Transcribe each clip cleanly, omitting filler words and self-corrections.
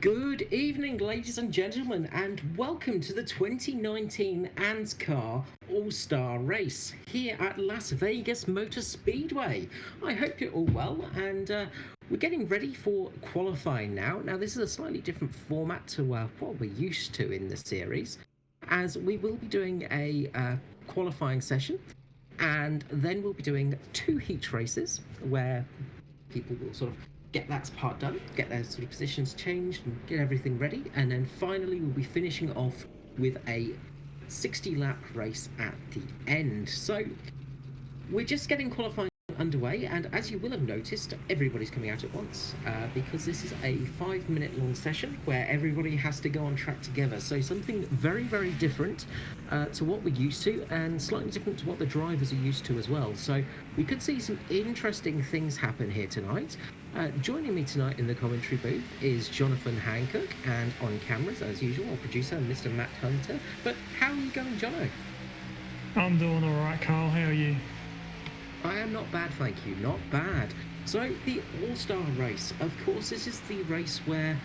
Good evening, ladies and gentlemen, and welcome to the 2019 ANZCAR All-Star Race here at Las Vegas Motor Speedway. I hope you're all well, and we're getting ready for qualifying now. Now, this is a slightly different format to what we're used to in this series, as we will be doing a qualifying session, and then we'll be doing two heat races where people will sort of get that part done, get their sort of positions changed and get everything ready, and then finally we'll be finishing off with a 60-lap race at the end. So we're just getting qualifying underway, and as you will have noticed, everybody's coming out at once because this is a 5-minute long session where everybody has to go on track together. So something very, very different to what we're used to, and slightly different to what the drivers are used to as well. So we could see some interesting things happen here tonight. Joining me tonight in the commentary booth is Jonathan Hancock, and on cameras, as usual, our producer, Mr. Matt Hunter. But how are you going, Jono? I'm doing all right, Carl. How are you? I am not bad, thank you. Not bad. So, the All-Star Race. Of course, this is the race where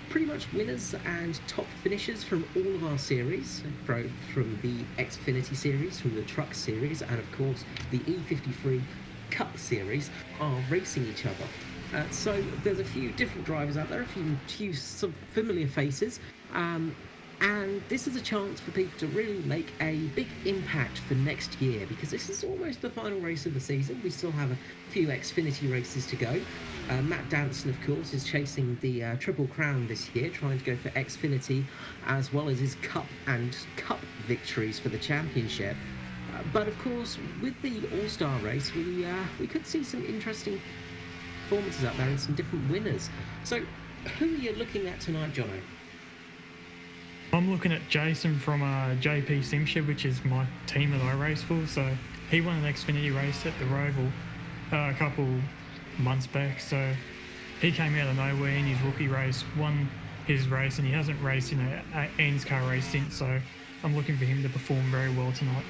pretty much winners and top finishers from all of our series, from the Xfinity series, from the Truck series, and of course the E53 Cup series, are racing each other. So there's a few different drivers out there, a few some familiar faces, and this is a chance for people to really make a big impact for next year, because this is almost the final race of the season. We still have a few Xfinity races to go. Matt Danson, of course, is chasing the Triple Crown this year, trying to go for Xfinity as well as his Cup and Cup victories for the championship. But of course, with the All-Star race, we could see some interesting performances out there and some different winners. So, who are you looking at tonight, Jono? I'm looking at Jason from JP Simshed, which is my team that I race for. So he won an Xfinity race at the Oval a couple months back. So he came out of nowhere in his rookie race, won his race, and he hasn't raced in an ANZCAR race since. So I'm looking for him to perform very well tonight.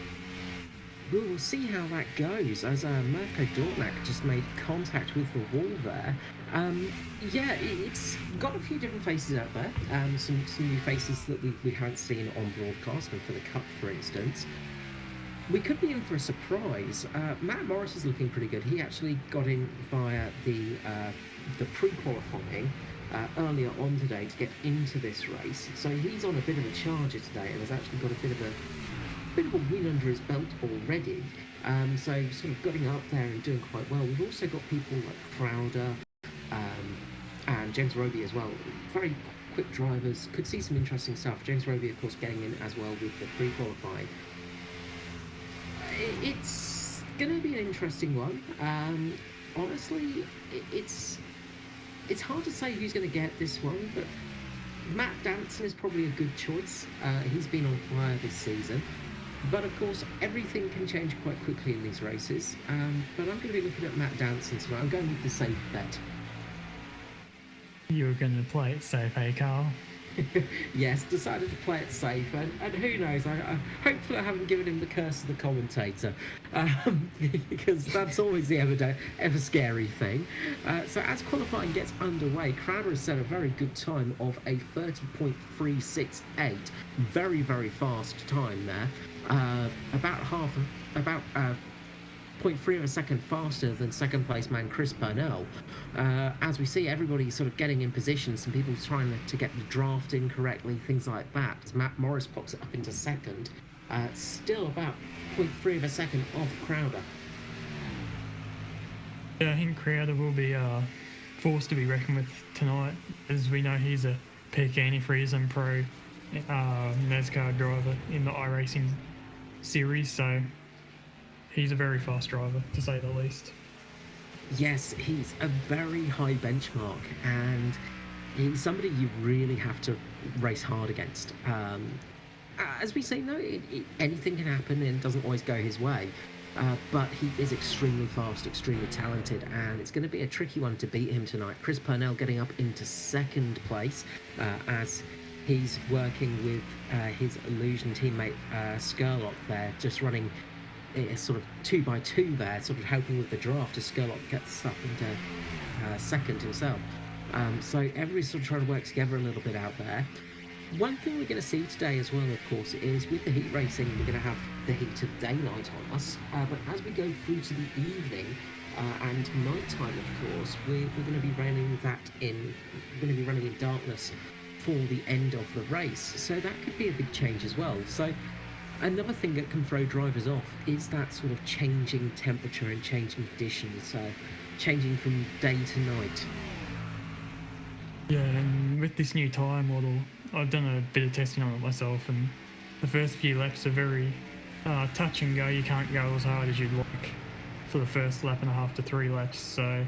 We'll see how that goes, as Mirko Dortnak just made contact with the wall there. Yeah, it's got a few different faces out there, some new faces that we haven't seen on broadcast, and for the Cup, for instance. We could be in for a surprise. Matt Morris is looking pretty good. He actually got in via the pre-qualifying earlier on today to get into this race, so he's on a bit of a charger today, and has actually got a bit of a win under his belt already, so sort of getting up there and doing quite well. We've also got people like Crowder and James Roby as well, very quick drivers. Could see some interesting stuff. James Roby, of course, getting in as well with the pre-qualifying. It's going to be an interesting one. Honestly, it's hard to say who's going to get this one, but Matt Danson is probably a good choice. He's been on fire this season. But of course, everything can change quite quickly in these races. But I'm going to be looking at Matt Danson tonight. I'm going with the safe bet. You're going to play it safe, hey, Carl? Yes, decided to play it safe, and who knows, hopefully I haven't given him the curse of the commentator, because that's always the ever scary thing. So as qualifying gets underway, Crowder has set a very good time of a 30.368, very, very fast time there, about 0.3 of a second faster than second place man Chris Purnell. As we see everybody sort of getting in position, some people trying to get the draft in correctly, things like that. As Matt Morris pops it up into second, still about 0.3 of a second off Crowder. Yeah, I think Crowder will be forced to be reckoned with tonight. As we know, he's a peak antifreeze and pro NASCAR driver in the iRacing series, so he's a very fast driver, to say the least. Yes, he's a very high benchmark, and he's somebody you really have to race hard against. As we say, though, anything can happen and it doesn't always go his way. But he is extremely fast, extremely talented, and it's going to be a tricky one to beat him tonight. Chris Purnell getting up into second place as he's working with his Illusion teammate Skurlock there, just running sort of 2x2 there, sort of helping with the draft as Skurlock gets up into second himself. So everybody's sort of trying to work together a little bit out there. One thing we're going to see today as well, of course, is with the heat racing, we're going to have the heat of daylight on us. But as we go through to the evening and nighttime, of course, we're going to be running that in. We're going to be running in darkness for the end of the race. So that could be a big change as well. So another thing that can throw drivers off is that sort of changing temperature and changing conditions, changing from day to night. Yeah, and with this new tyre model, I've done a bit of testing on it myself, and the first few laps are very touch and go. You can't go as hard as you'd like for the first lap and a half to 3 laps. So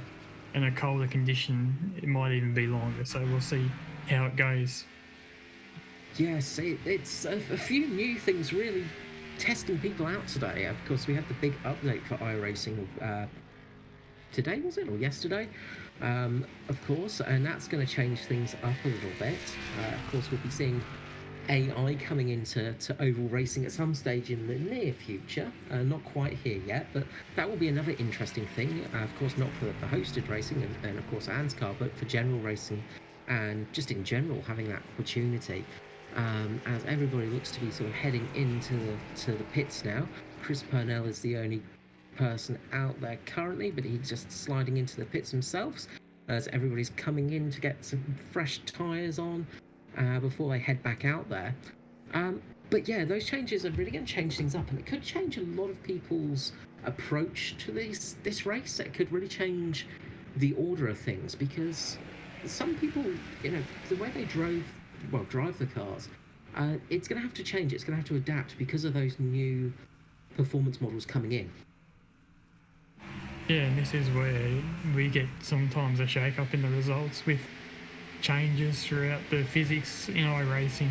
in a colder condition, it might even be longer. So we'll see how it goes. Yes, it's a few new things really testing people out today. Of course, we had the big update for iRacing today, was it, or yesterday? Of course, and that's going to change things up a little bit. Of course, we'll be seeing AI coming into oval racing at some stage in the near future. Not quite here yet, but that will be another interesting thing. Of course, not for hosted racing and of course ANZCAR, but for general racing and just in general having that opportunity. As everybody looks to be sort of heading into the pits now. Chris Purnell is the only person out there currently, but he's just sliding into the pits himself as everybody's coming in to get some fresh tyres on before they head back out there. But yeah, those changes are really going to change things up, and it could change a lot of people's approach to this race. It could really change the order of things, because some people, the way they drive the cars, it's going to have to change. It's going to have to adapt because of those new performance models coming in. Yeah, and this is where we get sometimes a shake-up in the results with changes throughout the physics in iRacing,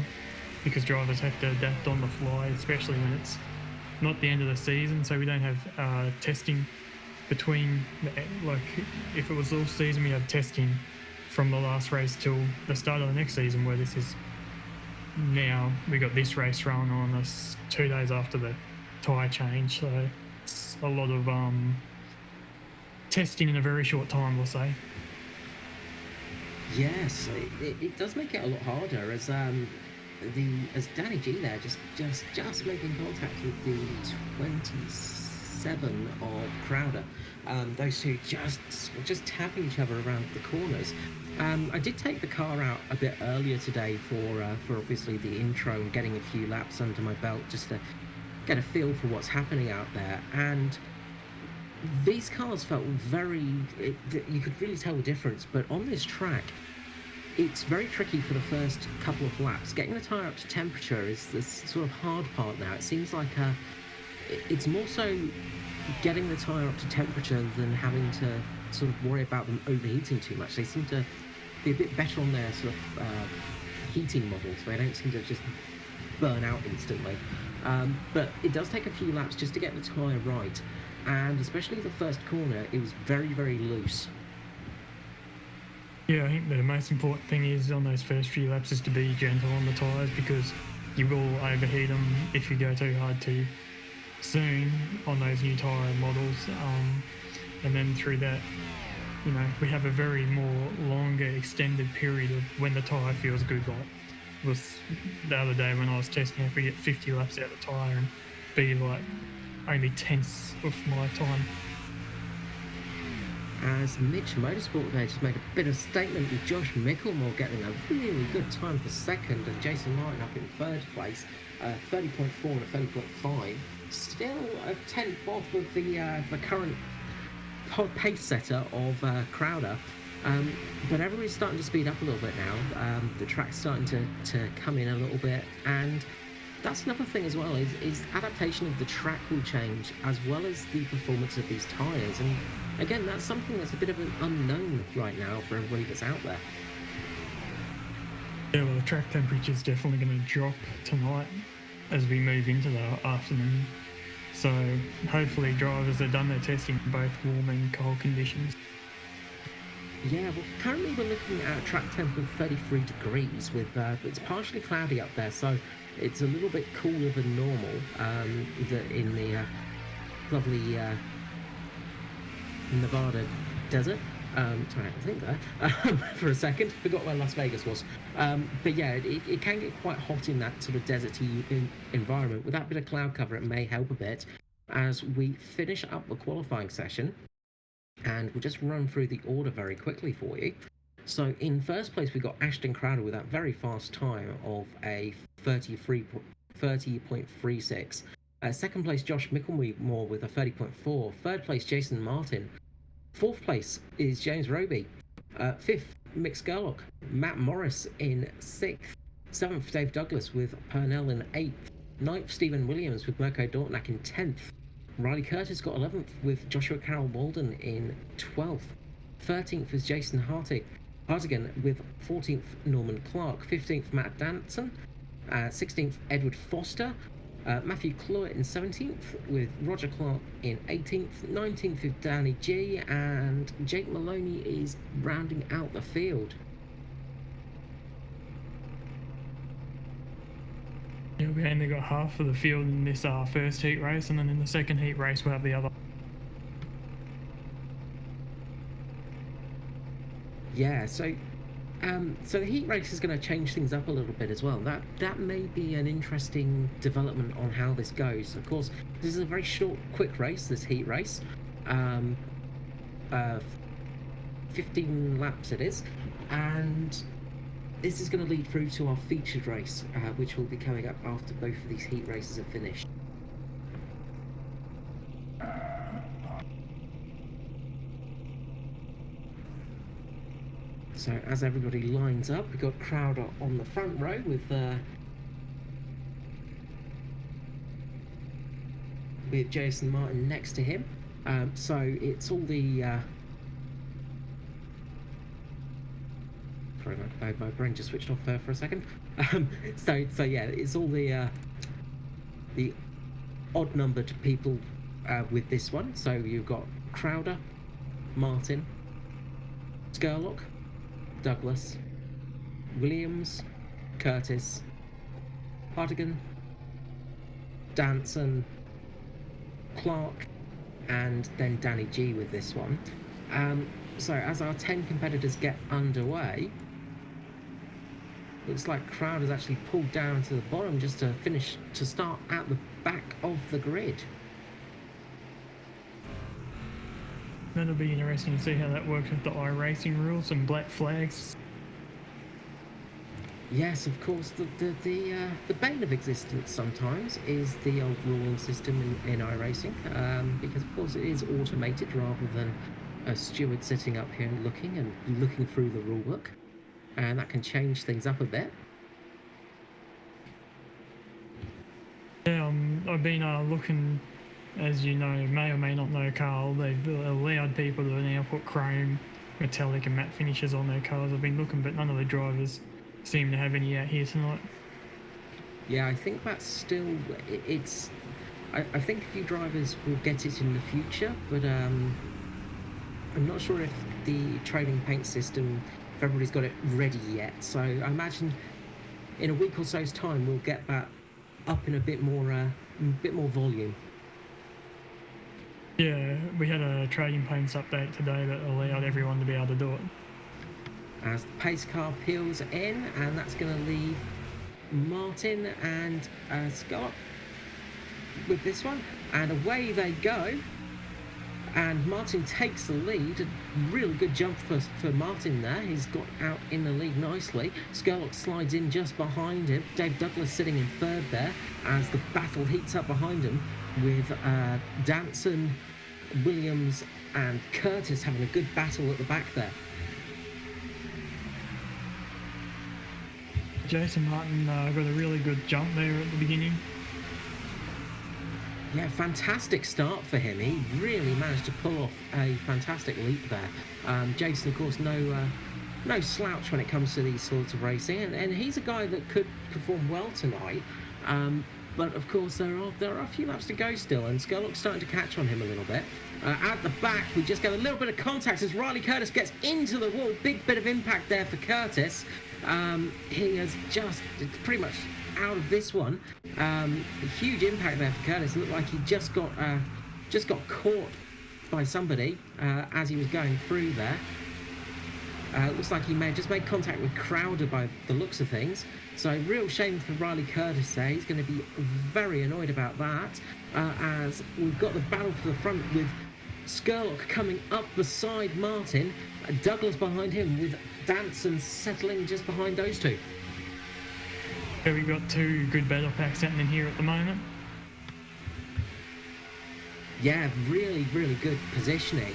because drivers have to adapt on the fly, especially when it's not the end of the season, so we don't have testing between, like if it was all season, we have testing from the last race till the start of the next season, where this is now we got this race running on us 2 days after the tyre change, so it's a lot of testing in a very short time, we'll say. Yes, it does make it a lot harder, as Danny G there just making contact with the 27 of Crowder. Those two just tapping each other around the corners. I did take the car out a bit earlier today for obviously the intro and getting a few laps under my belt, just to get a feel for what's happening out there. And these cars felt you could really tell the difference, but on this track, it's very tricky for the first couple of laps. Getting the tyre up to temperature is this sort of hard part now. It seems like it's more so getting the tyre up to temperature than having to sort of worry about them overheating too much. They seem to be a bit better on their sort of heating models. They don't seem to just burn out instantly. But it does take a few laps just to get the tyre right. And especially the first corner, it was very, very loose. Yeah, I think the most important thing is on those first few laps is to be gentle on the tyres, because you will overheat them if you go too hard too soon on those new tyre models. And then through that, we have a very more longer extended period of when the tyre feels good. Like it was the other day when I was testing it, we get 50 laps out of the tyre and be like only tenths of my time. As Mitch Motorsport there just made a bit of statement with Josh Mickelmore getting a really good time for second, and Jason Martin up in third place, 30.4 and a 30.5, still a tenth off of the current pace setter of Crowder. But everybody's starting to speed up a little bit now. The track's starting to come in a little bit, and that's another thing as well, is adaptation of the track will change, as well as the performance of these tyres. And again, that's something that's a bit of an unknown right now for everybody that's out there. Yeah, well, the track temperature's definitely going to drop tonight as we move into the afternoon. So hopefully drivers have done their testing in both warm and cold conditions. Yeah, well, currently we're looking at a track temp of 33 degrees with it's partially cloudy up there, so it's a little bit cooler than normal in the lovely Nevada desert. Sorry, I had to think there for a second. Forgot where Las Vegas was. But yeah, it can get quite hot in that sort of deserty environment. With that bit of cloud cover, it may help a bit as we finish up the qualifying session. And we'll just run through the order very quickly for you. So in first place, we got Ashton Crowder with that very fast time of a 30.36. Second place, Josh Mickelmore with a 30.4. Third place, Jason Martin. Fourth place is James Roby. Fifth, Mick Skurlock. Matt Morris in sixth. Seventh, Dave Douglas with Purnell in eighth. Ninth, Stephen Williams with Mirko Dortnack in 10th. Riley Curtis got 11th with Joshua Carroll Walden in 12th. 13th is Jason Hartigan with 14th, Norman Clark. 15th, Matt Danson. 16th, Edward Foster. Matthew Cloyt in 17th with Roger Clark in 18th. 19th with Danny G, and Jake Maloney is rounding out the field. Yeah, we only got half of the field in this first heat race, and then in the second heat race we'll have the other. Yeah, so the heat race is going to change things up a little bit as well. That may be an interesting development on how this goes. Of course, this is a very short, quick race, this heat race. 15 laps it is, and this is going to lead through to our featured race, which will be coming up after both of these heat races are finished. So as everybody lines up, we've got Crowder on the front row with Jason Martin next to him. So it's all the sorry, my brain just switched off for a second. So yeah, it's all the odd numbered people with this one. So you've got Crowder, Martin, Skurlock, Douglas, Williams, Curtis, Hartigan, Danson, Clark, and then Danny G with this one. So as our 10 competitors get underway, looks like Crowder's actually pulled down to the bottom just to start at the back of the grid. That'll be interesting to see how that works with the iRacing rules and black flags. Yes, of course. The bane of existence sometimes is the old ruling system in iRacing, because of course it is automated rather than a steward sitting up here looking through the rulebook, and that can change things up a bit. Yeah, I've been looking. As you know, may or may not know, Carl, they've allowed people to now put chrome, metallic and matte finishes on their cars. I've been looking, but none of the drivers seem to have any out here tonight. Yeah, I think that's still... I think a few drivers will get it in the future, but I'm not sure if the trading paint system, if everybody's got it ready yet. So I imagine in a week or so's time, we'll get that up in a bit more volume. Yeah, we had a trading paints update today that allowed everyone to be able to do it. As the pace car peels in, and that's going to leave Martin and Scott with this one, and away they go. And Martin takes the lead. A real good jump for Martin there. He's got out in the lead nicely. Skurlock slides in just behind him. Dave Douglas sitting in third there as the battle heats up behind him, with Danson, Williams and Curtis having a good battle at the back there. Jason Martin got a really good jump there at the beginning. Yeah, fantastic start for him. He really managed to pull off a fantastic leap there. Jason, of course, no slouch when it comes to these sorts of racing, and he's a guy that could perform well tonight. But of course, there are a few laps to go still, and Skurlock's starting to catch on him a little bit. At the back, we just get a little bit of contact as Riley Curtis gets into the wall. Big bit of impact there for Curtis. He has just pretty much out of this one. A huge impact there for Curtis. It looked like he just got caught by somebody as he was going through there. Looks like he may have just made contact with Crowder by the looks of things. So real shame for Riley Curtis there. He's going to be very annoyed about that, as we've got the battle for the front with Skurlock coming up beside Martin, Douglas behind him, with Danson settling just behind those two. Yeah, we've got two good battle packs happening here at the moment. Yeah, really good positioning.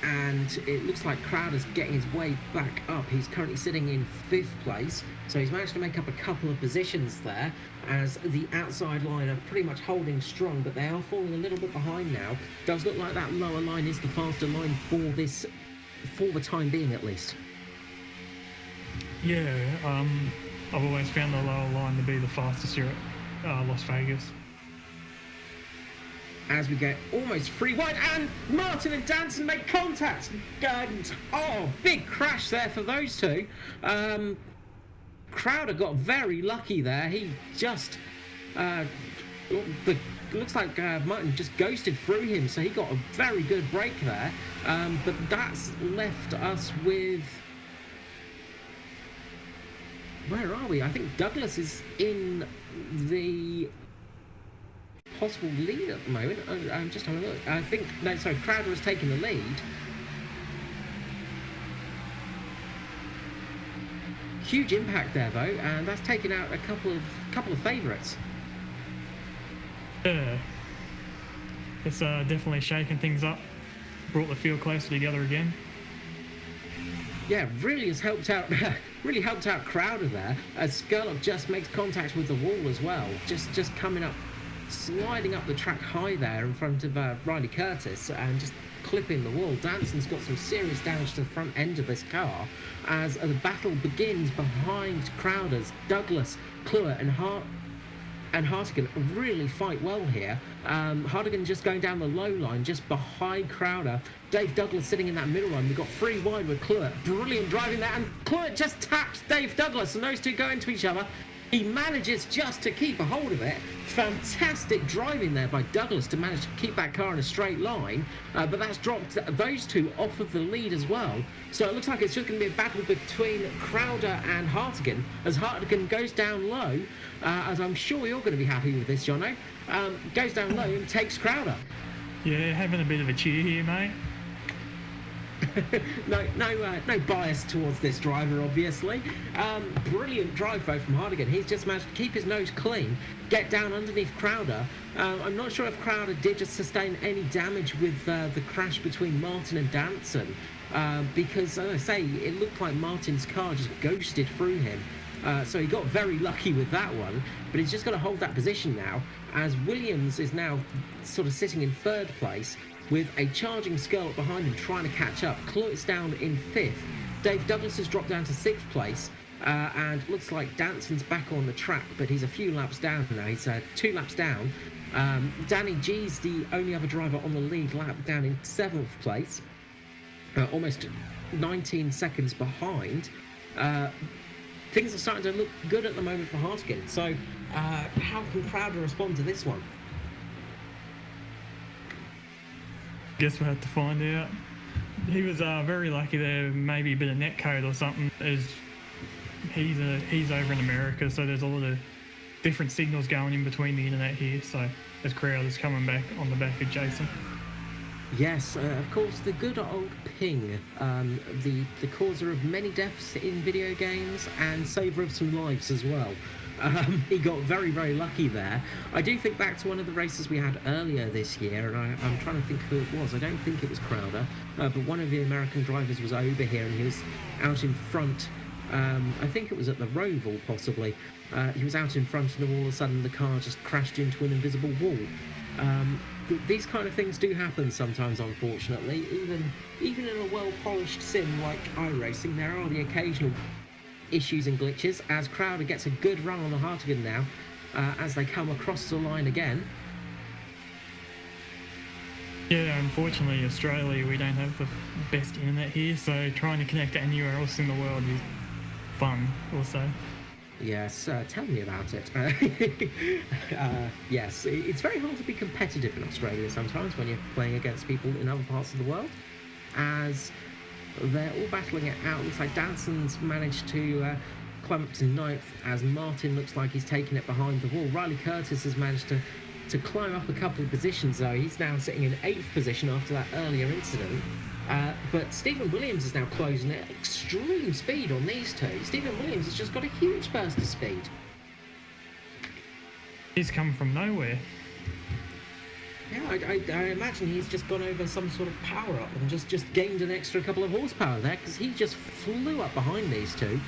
And it looks like Crowder's getting his way back up. He's currently sitting in 5th place, so he's managed to make up a couple of positions there, as the outside line are pretty much holding strong, but they are falling a little bit behind now. Does look like that lower line is the faster line for the time being, at least. Yeah, I've always found the lower line to be the fastest here at Las Vegas. As we get almost free wide, and Martin and Danson make contact, and big crash there for those two. Crowder got very lucky there. He just looks like Martin just ghosted through him, so he got a very good break there. But that's left us with, where are we? I think Douglas is in the possible lead at the moment. I'm just having a look. I think, no, sorry, Crowder has taken the lead. Huge impact there though, and that's taken out a couple of favourites. Yeah, it's definitely shaking things up. Brought the field closer together again. Yeah, really has helped out. Really helped out Crowder there, as Skurlock just makes contact with the wall as well. Just coming up, sliding up the track high there in front of Riley Curtis and just clipping the wall. Danson's got some serious damage to the front end of this car as the battle begins behind Crowder's. Douglas, Kluwer and Hartigan really fight well here. Hartigan just going down the low line just behind Crowder. Dave Douglas sitting in that middle line. We've got free wide with Kluwer. Brilliant driving there, and Kluwer just taps Dave Douglas, and those two go into each other. He manages just to keep a hold of it. Fantastic driving there by Douglas to manage to keep that car in a straight line, but that's dropped those two off of the lead as well. So it looks like it's just going to be a battle between Crowder and Hartigan, as Hartigan goes down low, as I'm sure you're going to be happy with this, Jono. Goes down low and takes Crowder. Yeah, having a bit of a cheer here, mate. No bias towards this driver, obviously. Brilliant drive though from Hartigan. He's just managed to keep his nose clean, get down underneath Crowder. I'm not sure if Crowder did just sustain any damage with the crash between Martin and Danson, because, as I say, it looked like Martin's car just ghosted through him. So he got very lucky with that one, but he's just got to hold that position now, as Williams is now sort of sitting in 3rd place, with a charging Skurlock behind him trying to catch up. Kluwer's down in 5th. Dave Douglas has dropped down to 6th place, and looks like Danson's back on the track, but he's a few laps down now. He's 2 laps down. Danny G's the only other driver on the lead lap, down in 7th place, almost 19 seconds behind. Things are starting to look good at the moment for Hartigan. So how can Crowder respond to this one? Guess we'll have to find out. He was very lucky there, maybe a bit of netcode or something, as he's over in America, so there's a lot of different signals going in between the internet here, so as Crowder's coming back on the back of Jason. Yes, of course, the good old ping, the causer of many deaths in video games and saver of some lives as well. He got very lucky there. I do think back to one of the races we had earlier this year, and I'm trying to think who it was. I don't think it was Crowder, but one of the American drivers was over here and he was out in front. I think it was at the Oval, possibly. He was out in front, and all of a sudden the car just crashed into an invisible wall. These kind of things do happen sometimes, unfortunately. Even in a well-polished sim like iRacing, there are the occasional issues and glitches, as Crowder gets a good run on the Hartigan now, as they come across the line again. Yeah, unfortunately, Australia, we don't have the best internet here, so trying to connect to anywhere else in the world is fun, also. Yes, tell me about it. Yes, it's very hard to be competitive in Australia sometimes when you're playing against people in other parts of the world, as they're all battling it out. Looks like Danson's managed to climb up to 9th, as Martin looks like he's taking it behind the wall. Riley Curtis has managed to climb up a couple of positions, though. He's now sitting in 8th position after that earlier incident. But Stephen Williams is now closing at extreme speed on these two. Stephen Williams has just got a huge burst of speed. He's come from nowhere. Yeah, I imagine he's just gone over some sort of power-up and just gained an extra couple of horsepower there, because he just flew up behind these two.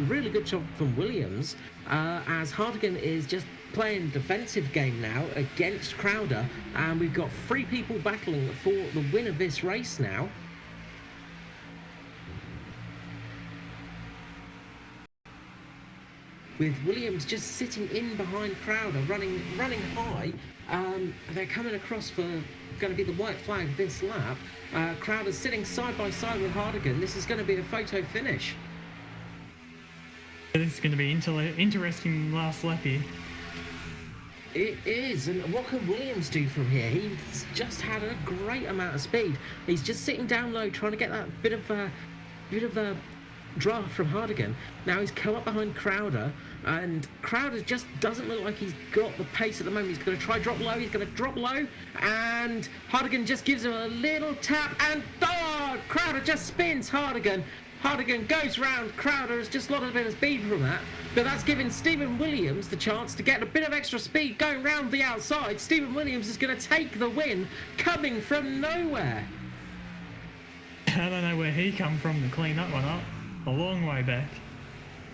Really good job from Williams, as Hardigan is just playing defensive game now against Crowder, and we've got 3 people battling for the win of this race now. With Williams just sitting in behind Crowder, running high. They're coming across for going to be the white flag this lap. Crowder's sitting side by side with Hardigan. This is going to be a photo finish. This is going to be interesting last lap here. It is, and what can Williams do from here? He's just had a great amount of speed. He's just sitting down low, trying to get that bit of a draft from Hardigan. Now he's come up behind Crowder, and Crowder just doesn't look like he's got the pace at the moment. He's going to try drop low. He's going to drop low, and Hardigan just gives him a little tap, and Crowder just spins Hardigan. Hardigan goes round. Crowder has just lost a bit of speed from that, but that's giving Stephen Williams the chance to get a bit of extra speed going round the outside. Stephen Williams is going to take the win, coming from nowhere. I don't know where he come from to clean that one up. A long way back.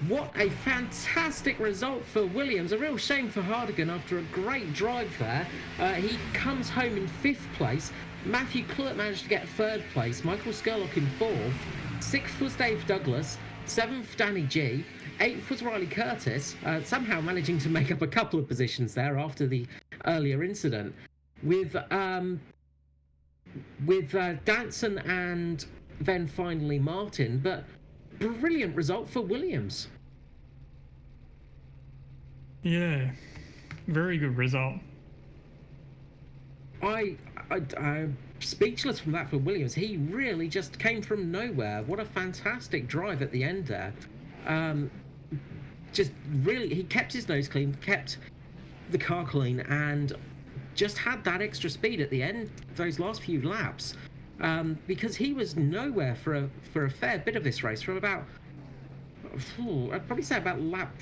What a fantastic result for Williams. A real shame for Hardigan after a great drive there. He comes home in 5th place. Matthew Clutt managed to get 3rd place. Michael Skurlock in 4th. 6th was Dave Douglas. 7th, Danny G. 8th was Riley Curtis. Somehow managing to make up a couple of positions there after the earlier incident. With Danson and then finally Martin. But brilliant result for Williams. Yeah, very good result. I'm speechless from that for Williams. He really just came from nowhere. What a fantastic drive at the end there. Just really, he kept his nose clean, kept the car clean, and just had that extra speed at the end, those last few laps. Because he was nowhere for a fair bit of this race. From about, I'd probably say about lap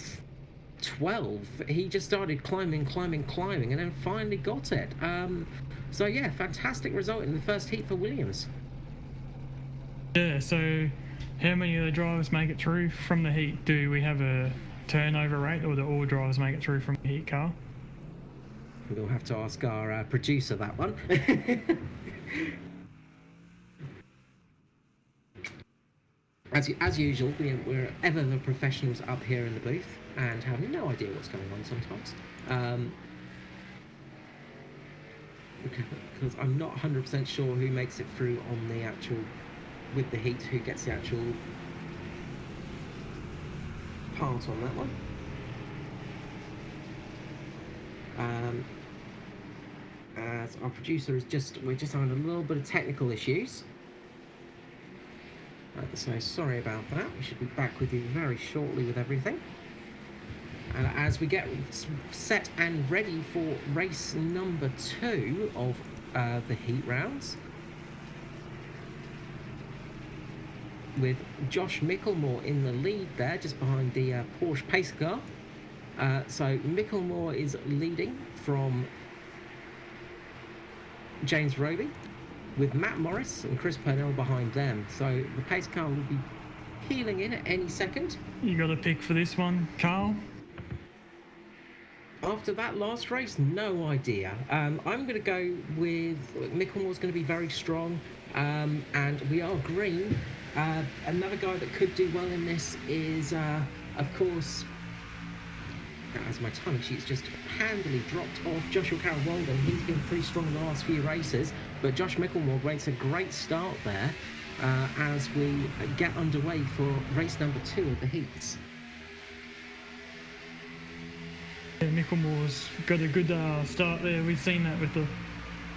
12, he just started climbing, and then finally got it. So yeah, fantastic result in the first heat for Williams. Yeah, so how many of the drivers make it through from the heat? Do we have a turnover rate, or do all drivers make it through from the heat car? We'll have to ask our producer that one. As usual, we're ever the professionals up here in the booth and have no idea what's going on sometimes. Because I'm not 100% sure who makes it through on the actual, with the heat, who gets the actual part on that one. As our producer is we're just having a little bit of technical issues. So sorry about that. We should be back with you very shortly with everything. And as we get set and ready for race number 2 of the heat rounds, with Josh Micklemore in the lead there, just behind the Porsche pace car. So Micklemore is leading from James Roby, with Matt Morris and Chris Purnell behind them. So the pace car will be peeling in at any second. You got a pick for this one, Carl? After that last race, no idea. I'm going to go with Micklemore's going to be very strong, and we are green. Another guy that could do well in this is, of course, as my time sheet's just handily dropped off, Joshua Carroll Walden. He's been pretty strong in the last few races, but Josh Micklemore makes a great start there as we get underway for race number 2 of the heats. Yeah, Micklemore's got a good start there. We've seen that with the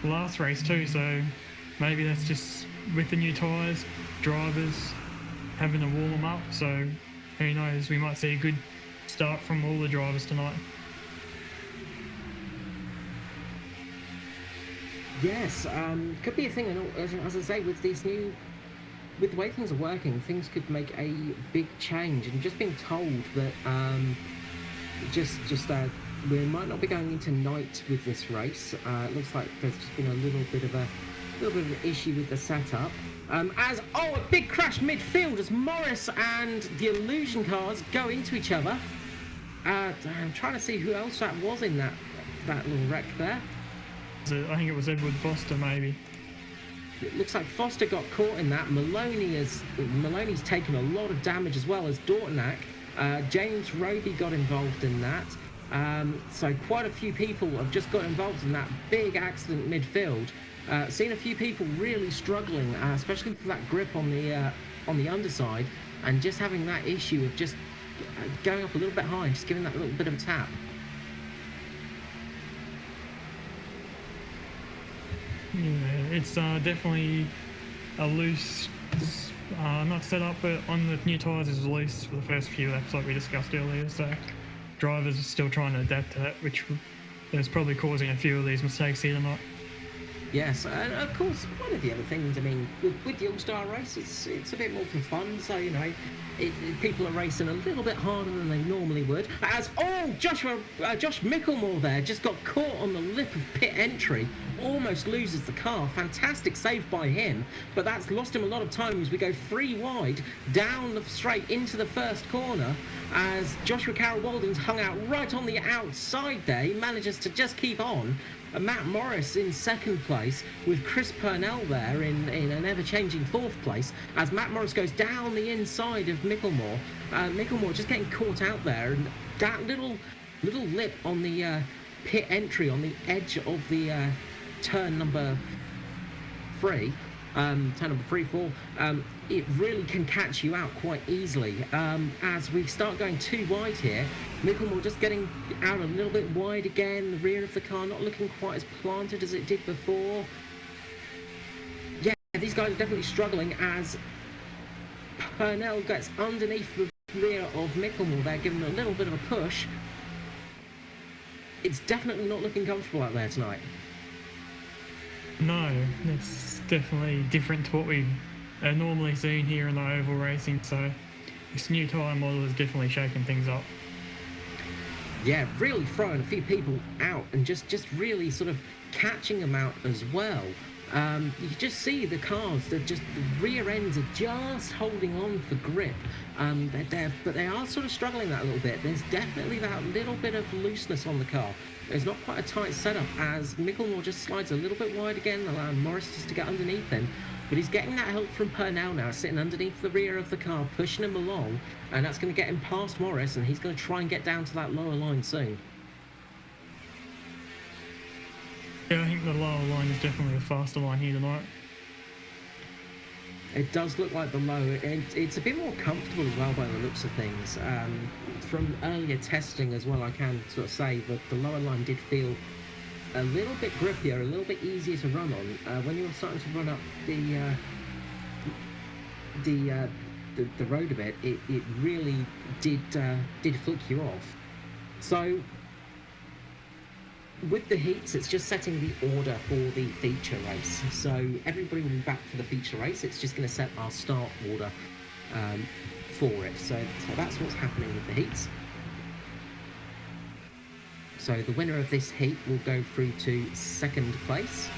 last race too, so maybe that's just with the new tyres, drivers having to warm them up. So who knows? We might see a good start from all the drivers tonight. Yes, could be a thing. And as I say, with the way things are working, things could make a big change. And just being told that we might not be going into night with this race. It looks like there's just been a little bit of an issue with the setup. A big crash midfield as Morris and the Illusion cars go into each other. I'm trying to see who else that was in that little wreck there. I think it was Edward Foster, maybe. It looks like Foster got caught in that. Maloney's taken a lot of damage as well as Dortnack. James Roby got involved in that. So quite a few people have just got involved in that big accident midfield. Seen a few people really struggling, especially for that grip on the underside, and just having that issue of just going up a little bit high and just giving that little bit of a tap. Yeah, it's definitely a loose, not set up, but on the new tyres is loose for the first few laps like we discussed earlier, so drivers are still trying to adapt to that, which is probably causing a few of these mistakes here tonight. Yes, and of course, one of the other things, I mean, with the All-Star race, it's a bit more for fun, so, you know, people are racing a little bit harder than they normally would. Josh Micklemore there just got caught on the lip of pit entry, almost loses the car. Fantastic save by him, but that's lost him a lot of time as we go 3 wide down the straight into the first corner as Joshua Carroll-Walding's hung out right on the outside there. He manages to just keep on. Matt Morris in second place with Chris Purnell there in an ever-changing fourth place as Matt Morris goes down the inside of Micklemore. Micklemore just getting caught out there, and that little lip on the pit entry on the edge of the turn number 3, turn number 4, it really can catch you out quite easily. As we start going too wide here, Micklemore just getting out a little bit wide again, the rear of the car not looking quite as planted as it did before. Yeah, these guys are definitely struggling as Purnell gets underneath the rear of Micklemore there, giving him a little bit of a push. It's definitely not looking comfortable out there tonight. No, it's definitely different to what we've normally seen here in the oval racing, so this new tyre model is definitely shaking things up. Yeah, really throwing a few people out and just really sort of catching them out as well. You can just see the cars, the rear ends are just holding on for grip. But they are sort of struggling that a little bit. There's definitely that little bit of looseness on the car. It's not quite a tight setup as Micklemore just slides a little bit wide again, allowing Morris just to get underneath him. But he's getting that help from Purnell now, sitting underneath the rear of the car, pushing him along, and that's going to get him past Morris, and he's going to try and get down to that lower line soon. Yeah, I think the lower line is definitely a faster line here tonight. It does look like the lower, it's a bit more comfortable as well by the looks of things. From earlier testing as well, I can sort of say that the lower line did feel a little bit grippier, a little bit easier to run on. When you were starting to run up the road a bit, it really did flick you off. So with the heats, it's just setting the order for the feature race. So everybody will be back for the feature race. It's just going to set our start order for it. So that's what's happening with the heats. So the winner of this heat will go through to second place.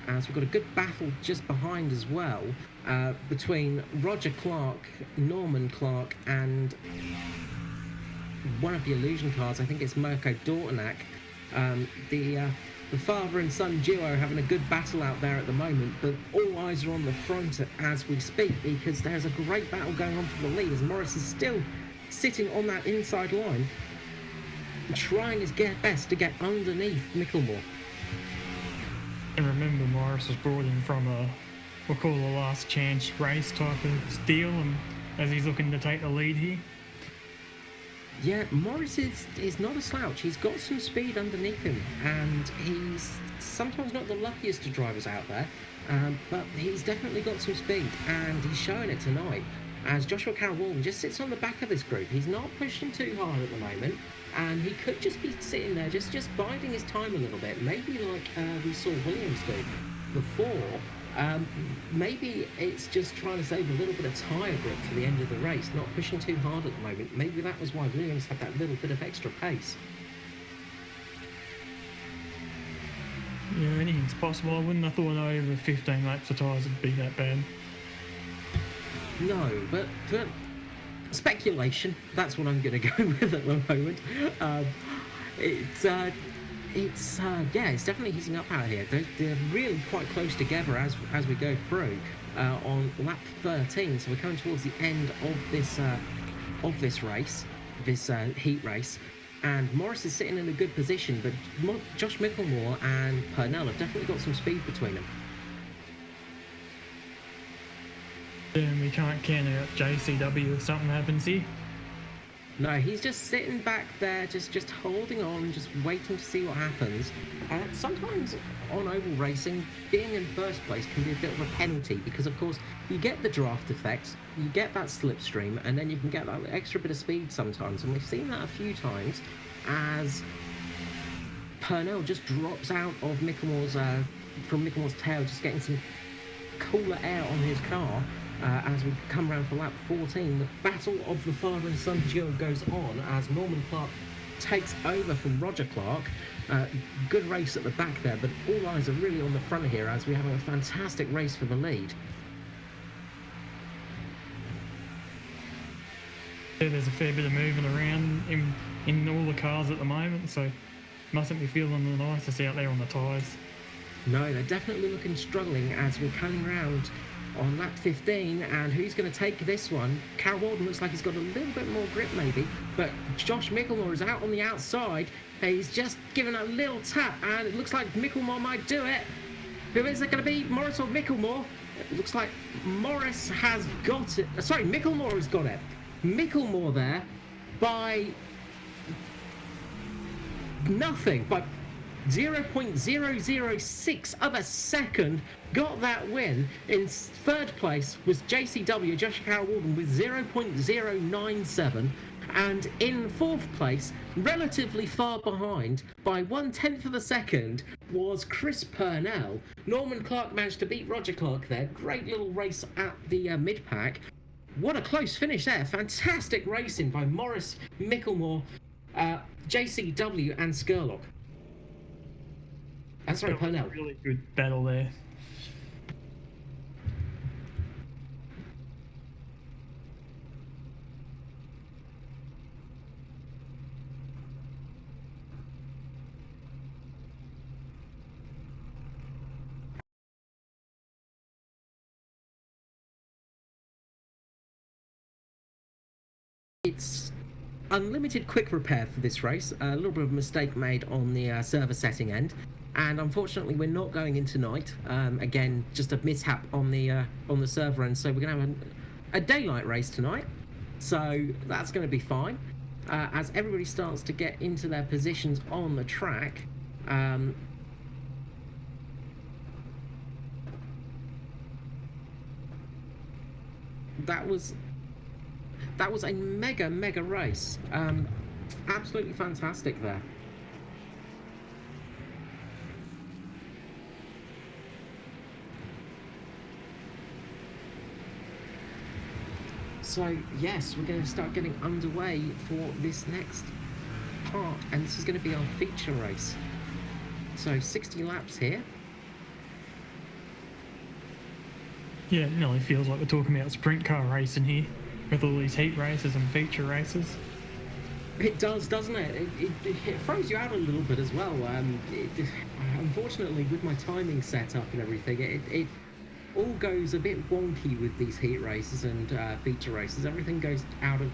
As we've got a good battle just behind as well, between Roger Clark, Norman Clark, and one of the Illusion cars. I think it's Mirko Dortnack. The father and son duo having a good battle out there at the moment, but all eyes are on the front as we speak because there's a great battle going on for the lead as Morris is still sitting on that inside line, trying his best to get underneath Micklemore. And remember, Morris was brought in from we'll call a last chance race type of deal, and as he's looking to take the lead here. Yeah, Morris is not a slouch. He's got some speed underneath him, and he's sometimes not the luckiest of drivers out there, but he's definitely got some speed, and he's showing it tonight. As Joshua Carroll-Walton just sits on the back of this group, he's not pushing too hard at the moment, and he could just be sitting there, just biding his time a little bit, maybe like we saw Williams do before. Maybe it's just trying to save a little bit of tyre grip for the end of the race, not pushing too hard at the moment. Maybe that was why Williams had that little bit of extra pace. Yeah, anything's possible. I wouldn't have thought over 15 laps of tyres would be that bad. No, but speculation, that's what I'm going to go with at the moment. It's definitely heating up out here. They're really quite close together as we go through on lap 13. So we're coming towards the end of this race, this heat race. And Morris is sitting in a good position, but Josh Mickelmore and Purnell have definitely got some speed between them. And we can't count out JCW if something happens here. No, he's just sitting back there, just holding on, just waiting to see what happens. Sometimes on oval racing, being in first place can be a bit of a penalty because, of course, you get the draft effect, you get that slipstream, and then you can get that extra bit of speed sometimes. And we've seen that a few times as Purnell just drops out of from Micklemore's tail, just getting some cooler air on his car. As we come around for lap 14, the battle of the father and son duo goes on as Norman Clark takes over from Roger Clark. Good race at the back there, but all eyes are really on the front here as we're having a fantastic race for the lead. Yeah, there's a fair bit of moving around in all the cars at the moment, so mustn't be feeling the nicest out there on the tyres. No, they're definitely looking struggling as we're coming round on lap 15, and who's going to take this one? Carroll-Walton looks like he's got a little bit more grip maybe, but Josh Mickelmore is out on the outside. He's just given a little tap, and it looks like Mickelmore might do it. Who is it going to be, Morris or Mickelmore? It looks like Morris has got it. Sorry, Mickelmore has got it. Mickelmore there by nothing, by 0.006 of a second, got that win. In third place was JCW, Joshua Carroll-Walton, with 0.097. And in fourth place, relatively far behind, by 1/10 of a second, was Chris Purnell. Norman Clark managed to beat Roger Clark there. Great little race at the mid-pack. What a close finish there. Fantastic racing by Morris, Mickelmore, JCW and Skurlock. Sorry, Purnell. Really good battle there. It's unlimited quick repair for this race. A little bit of a mistake made on the server setting end, and unfortunately we're not going in tonight. Again, just a mishap on the server end, so we're going to have a daylight race tonight. So that's going to be fine. As everybody starts to get into their positions on the track. That was a mega race. Absolutely fantastic there. So yes, we're going to start getting underway for this next part, and this is going to be our feature race. So 60 laps here. Yeah, it nearly feels like we're talking about sprint car racing here, with all these heat races and feature races. It does, doesn't it? It throws you out a little bit as well. Unfortunately, with my timing set up and everything, it all goes a bit wonky with these heat races and feature races. Everything goes out of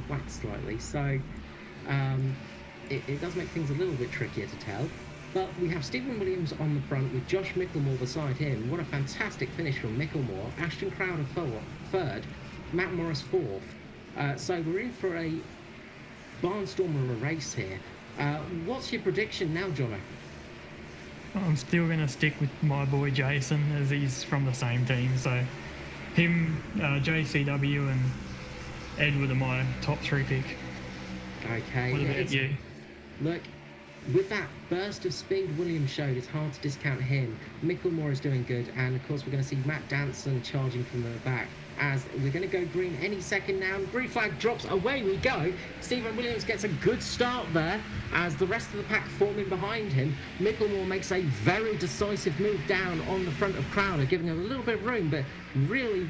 whack slightly, so it does make things a little bit trickier to tell. But we have Stephen Williams on the front with Josh Mickelmore beside him. What a fantastic finish from Mickelmore. Ashton Crowder third, Matt Morris fourth. So we're in for a barnstormer of a race here. What's your prediction now, Jono? I'm still going to stick with my boy Jason, as he's from the same team. So him, JCW and Edward are my top 3 pick. Okay. What about you? Look, with that burst of speed Williams showed, it's hard to discount him. Micklemore is doing good, and of course we're going to see Matt Danson charging from the back. As we're going to go green any second now. Green flag drops, away we go. Stephen Williams gets a good start there as the rest of the pack forming behind him. Micklemore makes a very decisive move down on the front of Crowder, giving him a little bit of room, but really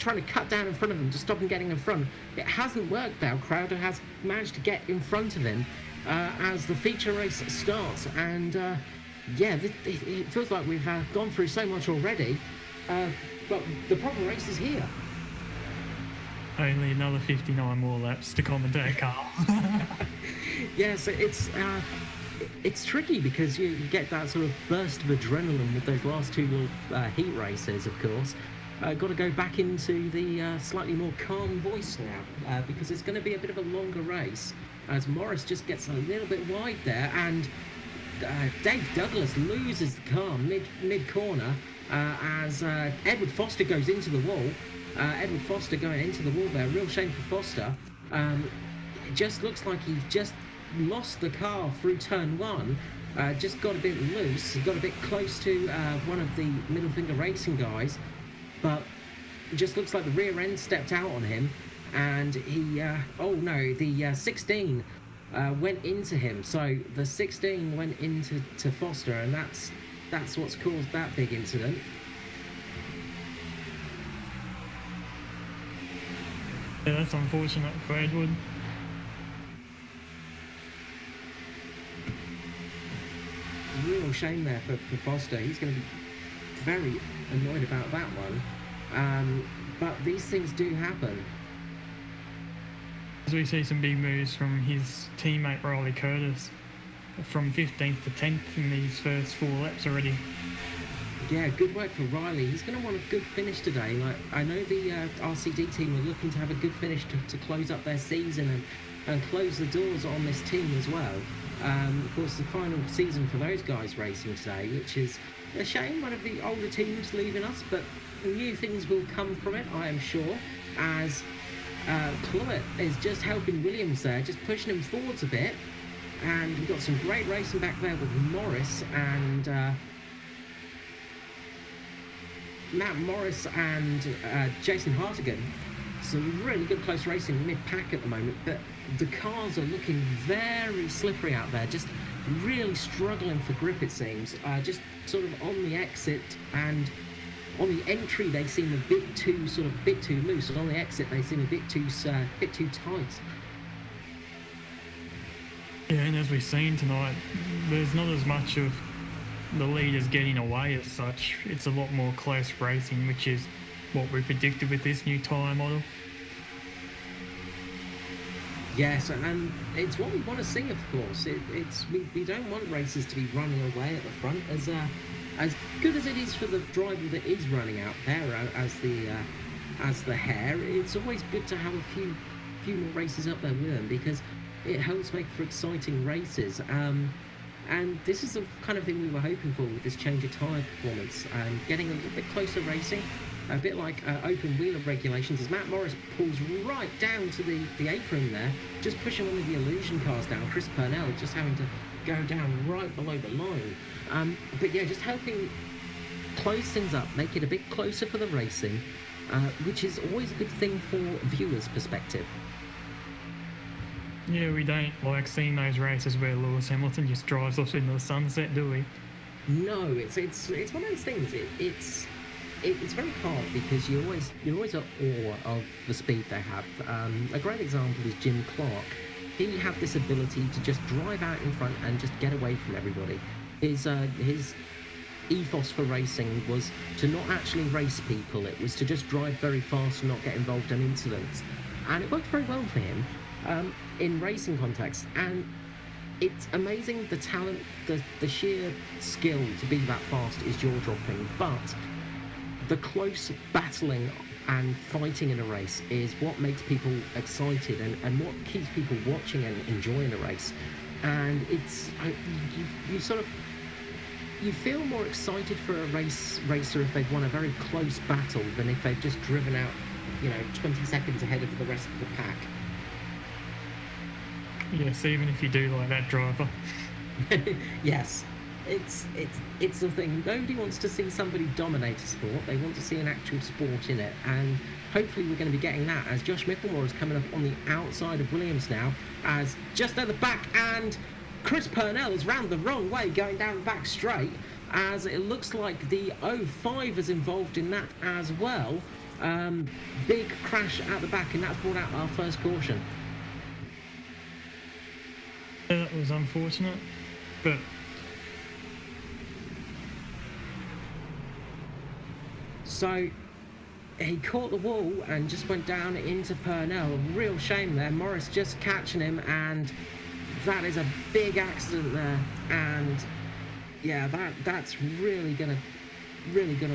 trying to cut down in front of him to stop him getting in front. It hasn't worked though. Crowder has managed to get in front of him as the feature race starts, and yeah, it feels like we've gone through so much already, but the proper race is here. Only another 59 more laps to commentate, Carl. Yeah, so it's tricky because you get that sort of burst of adrenaline with those last 2 little heat races, of course. Got to go back into the slightly more calm voice now because it's going to be a bit of a longer race as Morris just gets a little bit wide there, and Dave Douglas loses the car mid-corner as Edward Foster goes into the wall. Edward Foster going into the wall there, real shame for Foster. It just looks like he just lost the car through turn 1, just got a bit loose, got a bit close to one of the Middle Finger Racing guys, but it just looks like the rear end stepped out on him, and he, oh no, the 16 went into him, so the 16 went into Foster, and that's what's caused that big incident. Yeah, that's unfortunate for Edward. Real shame there for Foster. He's going to be very annoyed about that one. But these things do happen. As we see some big moves from his teammate Riley Curtis, from 15th to 10th in these first 4 laps already. Yeah, good work for Riley. He's going to want a good finish today. Like, I know the RCD team are looking to have a good finish to close up their season and close the doors on this team as well. Of course, the final season for those guys racing today, which is a shame, one of the older teams leaving us, but new things will come from it, I am sure, as Clowett is just helping Williams there, just pushing him forwards a bit, and we've got some great racing back there with Morris and Matt Morris and Jason Hartigan. Some really good close racing mid-pack at the moment, but the cars are looking very slippery out there, just really struggling for grip, it seems. Just sort of on the exit and on the entry they seem a bit too loose, and on the exit they seem a bit too tight. Yeah, and as we've seen tonight, there's not as much of the leaders getting away as such. It's a lot more close racing, which is what we predicted with this new tyre model. Yes, and it's what we want to see, of course. We don't want races to be running away at the front. As good as it is for the driver that is running out there as the hare, it's always good to have a few more races up there with them, because it helps make for exciting races. And this is the kind of thing we were hoping for with this change of tyre performance, getting a little bit closer racing, a bit like open wheeler regulations, as Matt Morris pulls right down to the apron there, just pushing one of the Illusion cars down. Chris Purnell just having to go down right below the line. But yeah, just helping close things up, make it a bit closer for the racing, which is always a good thing for viewers' perspective. Yeah, we don't like seeing those races where Lewis Hamilton just drives off into the sunset, do we? No, it's one of those things. It's very hard because you're always at awe of the speed they have. A great example is Jim Clark. He had this ability to just drive out in front and just get away from everybody. His ethos for racing was to not actually race people. It was to just drive very fast and not get involved in incidents. And it worked very well for him in racing context. And it's amazing the talent, the sheer skill to be that fast is jaw-dropping. But the close battling and fighting in a race is what makes people excited and what keeps people watching and enjoying a race. And it's you sort of you feel more excited for a racer if they've won a very close battle than if they've just driven out, 20 seconds ahead of the rest of the pack. Yes, even if you do like that driver. Yes, it's the thing. Nobody wants to see somebody dominate a sport. They want to see an actual sport in it, and hopefully we're going to be getting that as Josh Micklemore is coming up on the outside of Williams now, as just at the back, and Chris Purnell is round the wrong way going down the back straight, as it looks like the 05 is involved in that as well. Big crash at the back, and that's brought out our first caution. That was unfortunate, but so he caught the wall and just went down into Purnell. A real shame there. Morris just catching him, and that is a big accident there. And yeah, that's really gonna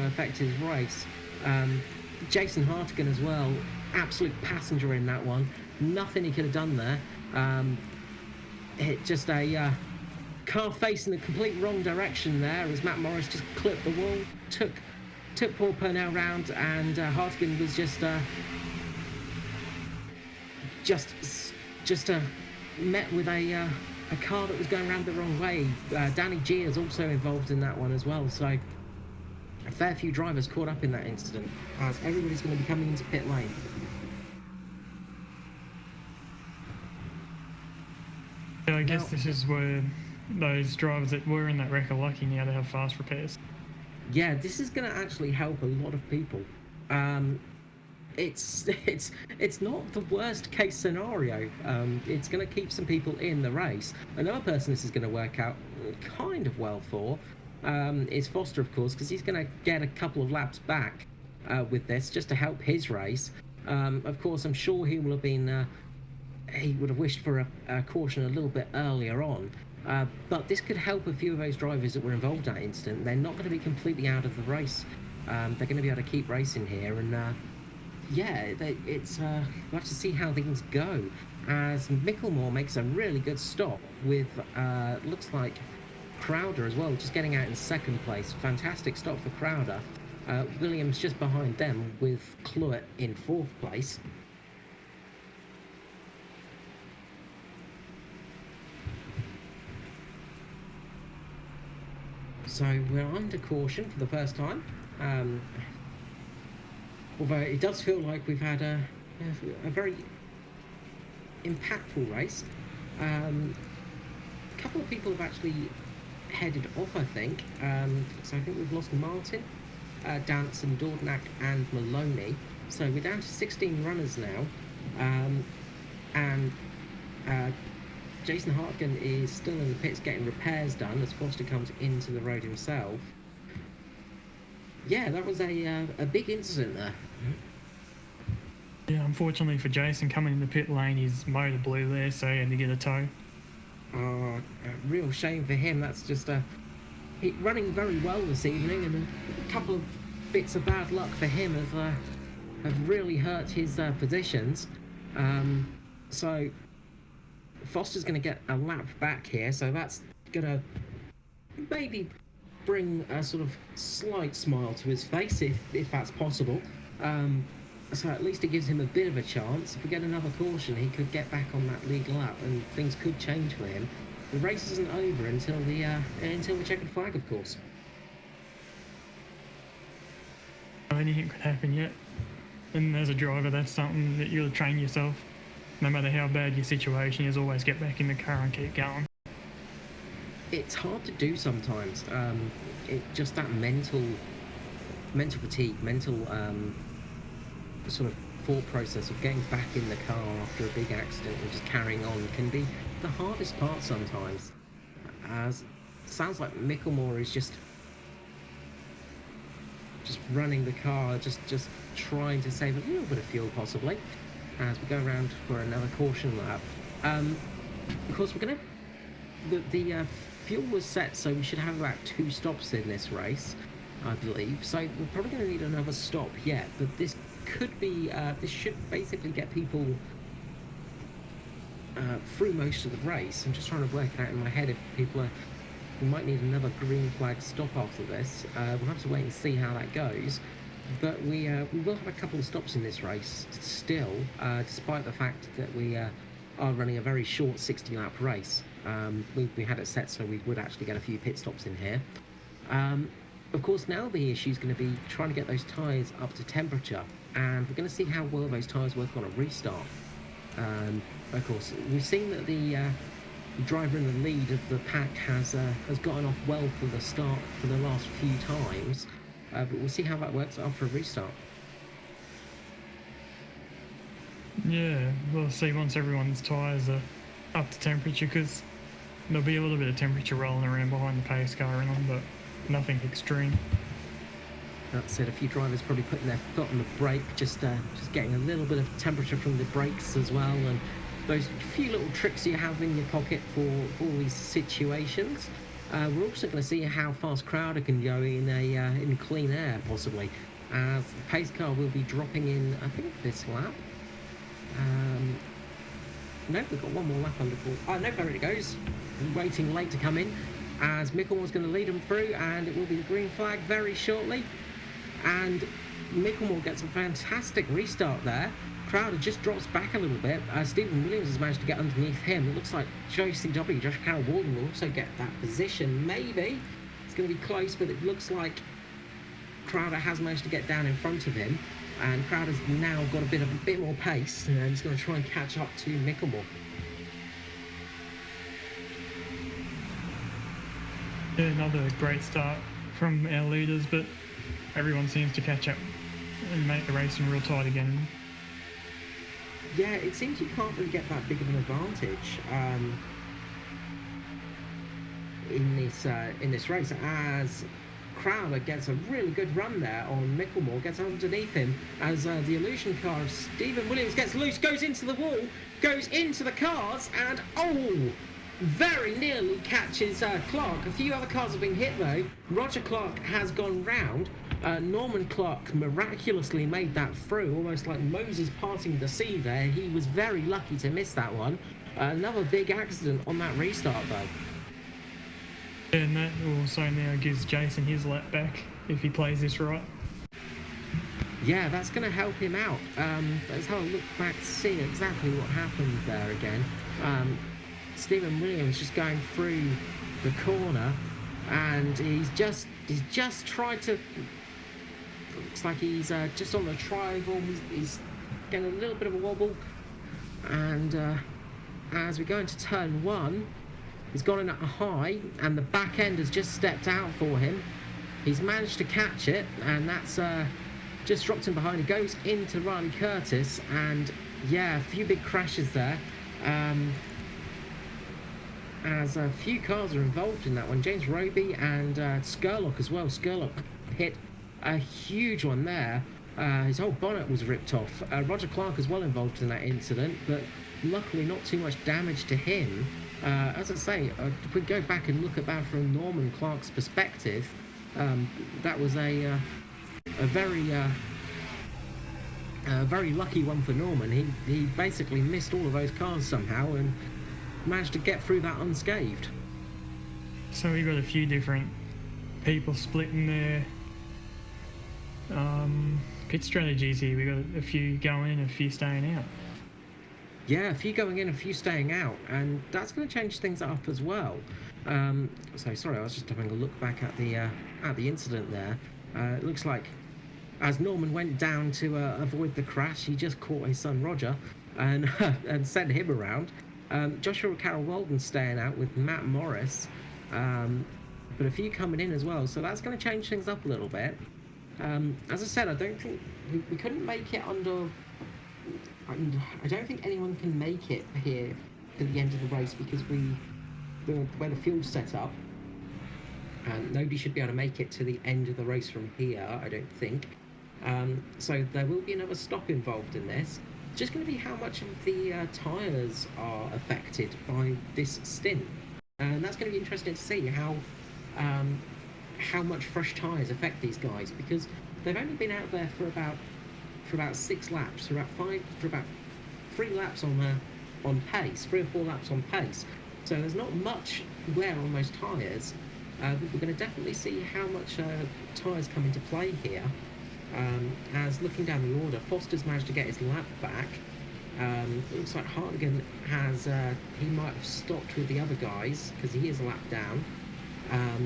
affect his race. Jason Hartigan as well, absolute passenger in that one. Nothing he could have done there. Hit just a car facing the complete wrong direction there as Matt Morris just clipped the wall, took Paul Purnell round, and Hartigan was just met with a car that was going around the wrong way. Danny G is also involved in that one as well, so a fair few drivers caught up in that incident, as everybody's going to be coming into pit lane. I guess this is where those drivers that were in that wreck are lucky now to have fast repairs. Yeah, this is going to actually help a lot of people. It's not the worst case scenario. It's going to keep some people in the race. Another person this is going to work out kind of well for is Foster, of course, because he's going to get a couple of laps back with this just to help his race. Of course, I'm sure he will have been. He would have wished for a caution a little bit earlier on, but this could help a few of those drivers that were involved in that incident. They're not going to be completely out of the race. They're going to be able to keep racing here, and yeah, we'll have to see how things go. As Micklemore makes a really good stop with looks like Crowder as well, just getting out in second place. Fantastic stop for Crowder. Williams just behind them with Cluett in fourth place. So we're under caution for the first time, although it does feel like we've had a very impactful race. A couple of people have actually headed off, I think. So I think we've lost Martin, Danson, Dornack and Maloney. So we're down to 16 runners now, and Jason Hartigan is still in the pits getting repairs done as Foster comes into the road himself. Yeah, that was a big incident there. Yeah, unfortunately for Jason, coming in the pit lane, his motor blew there, so he had to get a tow. Oh, a real shame for him. That's just he running very well this evening, and a couple of bits of bad luck for him have really hurt his positions. So Foster's going to get a lap back here, so that's going to maybe bring a sort of slight smile to his face, if that's possible. So at least it gives him a bit of a chance. If we get another caution, he could get back on that lead lap, and things could change for him. The race isn't over until the checkered flag, of course. Anything could happen yet. And as a driver, that's something that you'll train yourself. No matter how bad your situation is, always get back in the car and keep going. It's hard to do sometimes. Just that mental fatigue, sort of thought process of getting back in the car after a big accident and just carrying on can be the hardest part sometimes. As it sounds like Micklemore is just running the car, just trying to save a little bit of fuel possibly, as we go around for another caution lap. Of course, we're gonna the fuel was set, so we should have about 2 stops in this race, I believe. So we're probably going to need another stop yet, but this could be this should basically get people through most of the race. I'm just trying to work it out in my head if people are. We might need another green flag stop after this. We'll have to wait and see how that goes. But we will have a couple of stops in this race still, despite the fact that we are running a very short 60-lap race. We had it set so we would actually get a few pit stops in here. Of course, now the issue is going to be trying to get those tyres up to temperature, and we're going to see how well those tyres work on a restart. Of course, we've seen that the driver in the lead of the pack has gotten off well for the start for the last few times, but we'll see how that works after a restart. Yeah, we'll see once everyone's tyres are up to temperature, because there'll be a little bit of temperature rolling around behind the pace car in them, but nothing extreme. That's it. A few drivers probably putting their foot on the brake, just getting a little bit of temperature from the brakes as well, and those few little tricks you have in your pocket for all these situations. We're also going to see how fast Crowder can go in clean air, possibly, as the pace car will be dropping in, I think, this lap. No, we've got one more lap under course. Oh no, there it goes. Waiting late to come in, as Micklemore's going to lead them through, and it will be the green flag very shortly. And Micklemore gets a fantastic restart there. Crowder just drops back a little bit. Stephen Williams has managed to get underneath him. It looks like JCW, Josh Carroll Walden, will also get that position. Maybe it's going to be close, but it looks like Crowder has managed to get down in front of him, and Crowder's now got a bit more pace, and he's going to try and catch up to Micklemore. Yeah, another great start from our leaders, but everyone seems to catch up and make the racing real tight again. Yeah, it seems you can't really get that big of an advantage in this race, as Crowder gets a really good run there on Micklemore, gets underneath him as the illusion car of Stephen Williams gets loose, goes into the wall, goes into the cars, and very nearly catches Clark. A few other cars have been hit though. Roger Clark has gone round. Norman Clark miraculously made that through, almost like Moses parting the sea there. He was very lucky to miss that one. Another big accident on that restart though. And that also now gives Jason his lap back if he plays this right. Yeah, that's going to help him out. Let's have a look back to see exactly what happened there again. Stephen Williams just going through the corner, and he's just tried to. Looks like he's just on the tri-oval. He's getting a little bit of a wobble, and as we go into turn one, he's gone in at a high, and the back end has just stepped out for him. He's managed to catch it, and that's just dropped him behind. He goes into Riley Curtis, and yeah, a few big crashes there. As a few cars are involved in that one. James Roby and Skurlock as well. Skurlock hit a huge one there. His whole bonnet was ripped off. Roger Clark as well involved in that incident, but luckily not too much damage to him. As I say, if we go back and look at that from Norman Clark's perspective, that was a very lucky one for Norman. He basically missed all of those cars somehow and managed to get through that unscathed. So we've got a few different people splitting their pit strategies here. We've got a few going in, a few staying out. Yeah, a few going in, a few staying out, and that's going to change things up as well. So sorry, I was just having a look back at the incident there. It looks like as Norman went down to avoid the crash, he just caught his son Roger and and sent him around. Joshua Carroll Walden staying out with Matt Morris, but a few coming in as well, so that's going to change things up a little bit. As I said, I don't think we couldn't make it under. I don't think anyone can make it here to the end of the race because where the field's set up, and nobody should be able to make it to the end of the race from here, I don't think. So there will be another stop involved in this. It's just going to be how much of the tyres are affected by this stint, and that's going to be interesting to see how much fresh tyres affect these guys, because they've only been out there for about for about 6 laps, for about 3 laps on pace, 3 or 4 laps on pace. So there's not much wear on those tyres. But we're going to definitely see how much tyres come into play here. As looking down the order, Foster's managed to get his lap back. It looks like Hartigan has, he might have stopped with the other guys because he is a lap down.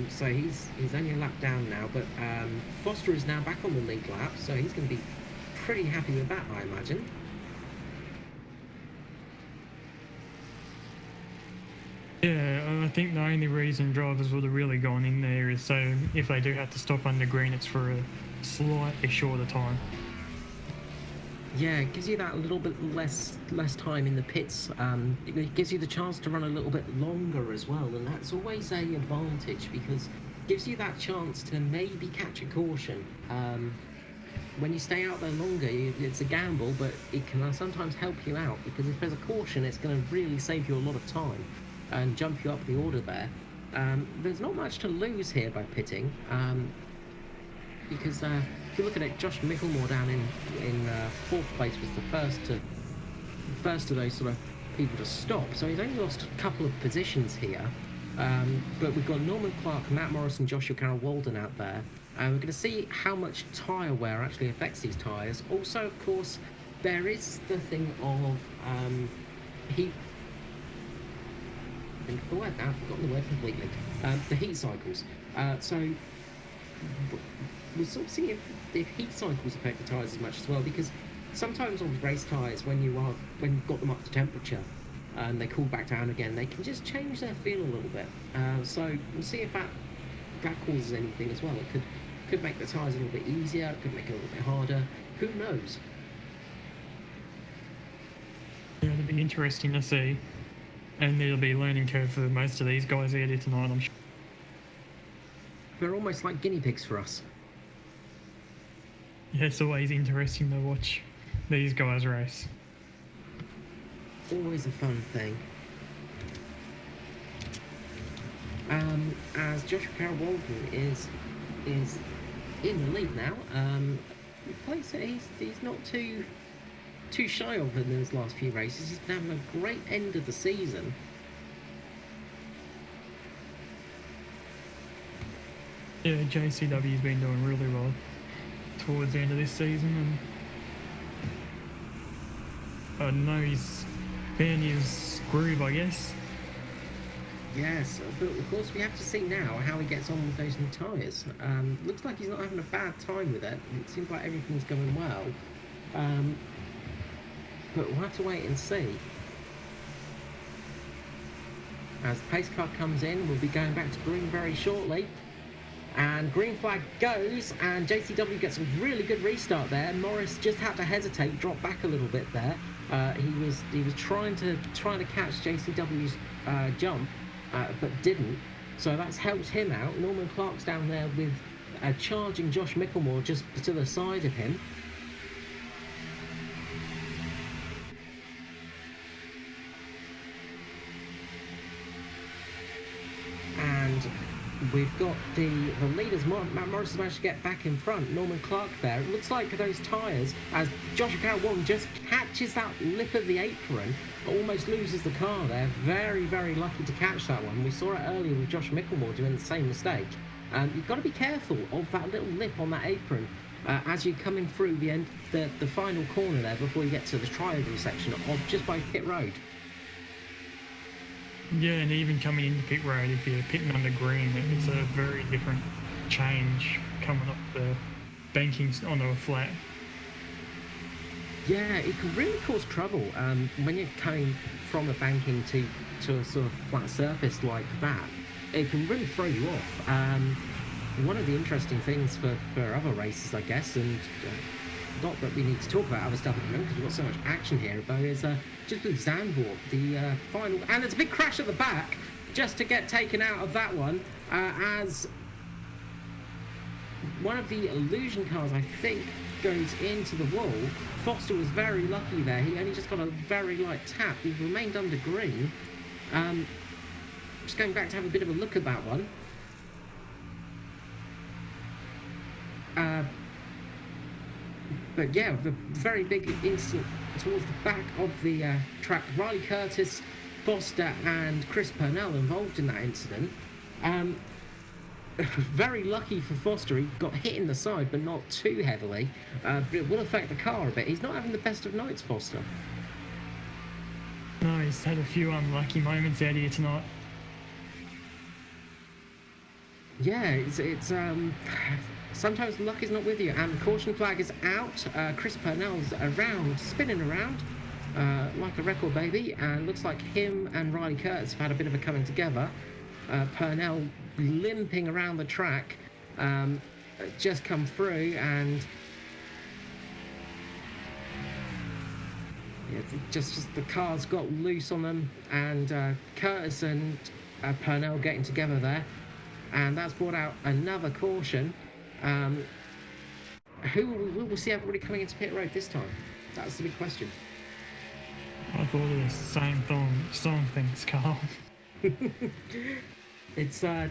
So he's only a lap down now, but Foster is now back on the lead lap, so he's going to be pretty happy with that, I imagine. Yeah, I think the only reason drivers would have really gone in there is so if they do have to stop under green, it's for a slightly shorter time. Yeah, it gives you that little bit less time in the pits. It gives you the chance to run a little bit longer as well, and that's always an advantage because it gives you that chance to maybe catch a caution. When you stay out there longer, it's a gamble, but it can sometimes help you out because if there's a caution, it's going to really save you a lot of time and jump you up the order there. There's not much to lose here by pitting because if you look at it, Josh Micklemore down in 4th place was the first of those sort of people to stop, so he's only lost a couple of positions here. But we've got Norman Clark, Matt Morris and Joshua Carroll-Walden out there. We're going to see how much tyre wear actually affects these tyres. Also, of course, there is the thing of heat. I think of the word now, I've forgotten the word completely. The heat cycles. So we'll sort of see if heat cycles affect the tyres as much as well, because sometimes on race tyres, when you've got them up to temperature and they cool back down again, they can just change their feel a little bit. So we'll see if that causes anything as well. It could make the tyres a little bit easier, it could make it a little bit harder. Who knows? Yeah, it'll be interesting to see, and it'll be a learning curve for most of these guys out here tonight, I'm sure. They're almost like guinea pigs for us. Yeah, it's always interesting to watch these guys race. Always a fun thing. As Joshua Carroll-Walden is in the lead now. He's not too shy of it in his last few races. He's been having a great end of the season. Yeah, JCW's been doing really well towards the end of this season, and I know he's found his groove, I guess. Yes, but of course we have to see now how he gets on with those new tyres. Looks like he's not having a bad time with it. It seems like everything's going well. But we'll have to wait and see. As the pace car comes in, we'll be going back to green very shortly. And green flag goes, and JCW gets a really good restart there. Morris just had to hesitate, drop back a little bit there. He was trying to catch JCW's jump, but didn't. So that's helped him out. Norman Clark's down there with charging Josh Micklemore just to the side of him. We've got the leaders. Matt Morris has managed to get back in front. Norman Clark there. It looks like those tyres, as Joshua Carroll-Walden just catches that lip of the apron, almost loses the car there. Very, very lucky to catch that one. We saw it earlier with Josh Micklemore doing the same mistake. You've got to be careful of that little lip on that apron as you're coming through the final corner there before you get to the triangle section of just by pit road. Yeah, and even coming into pit road, if you're pitting under green, it's a very different change coming off the banking onto a flat. Yeah, it can really cause trouble when you're coming from a banking to a sort of flat surface like that. It can really throw you off. One of the interesting things for other races, I guess, and not that we need to talk about other stuff at the moment because we've got so much action here, but is just with Zandvoort, the final, and there's a big crash at the back just to get taken out of that one as one of the illusion cars, I think, goes into the wall. Foster was very lucky there. He only just got a very light tap. He remained under green. Just going back to have a bit of a look at that one. But yeah, the very big incident towards the back of the track. Riley Curtis, Foster, and Chris Purnell involved in that incident. Very lucky for Foster, he got hit in the side, but not too heavily. But it will affect the car a bit. He's not having the best of nights, Foster. No, he's had a few unlucky moments out here tonight. Yeah, it's sometimes luck is not with you. And the caution flag is out. Chris Purnell's around, spinning around like a record baby, and looks like him and Riley Curtis have had a bit of a coming together. Purnell limping around the track, just come through, and yeah, just the cars got loose on them, and Curtis and Purnell getting together there, and that's brought out another caution. Who will we see everybody coming into pit road this time? That's the big question. I thought of the same song things, Carl. It's a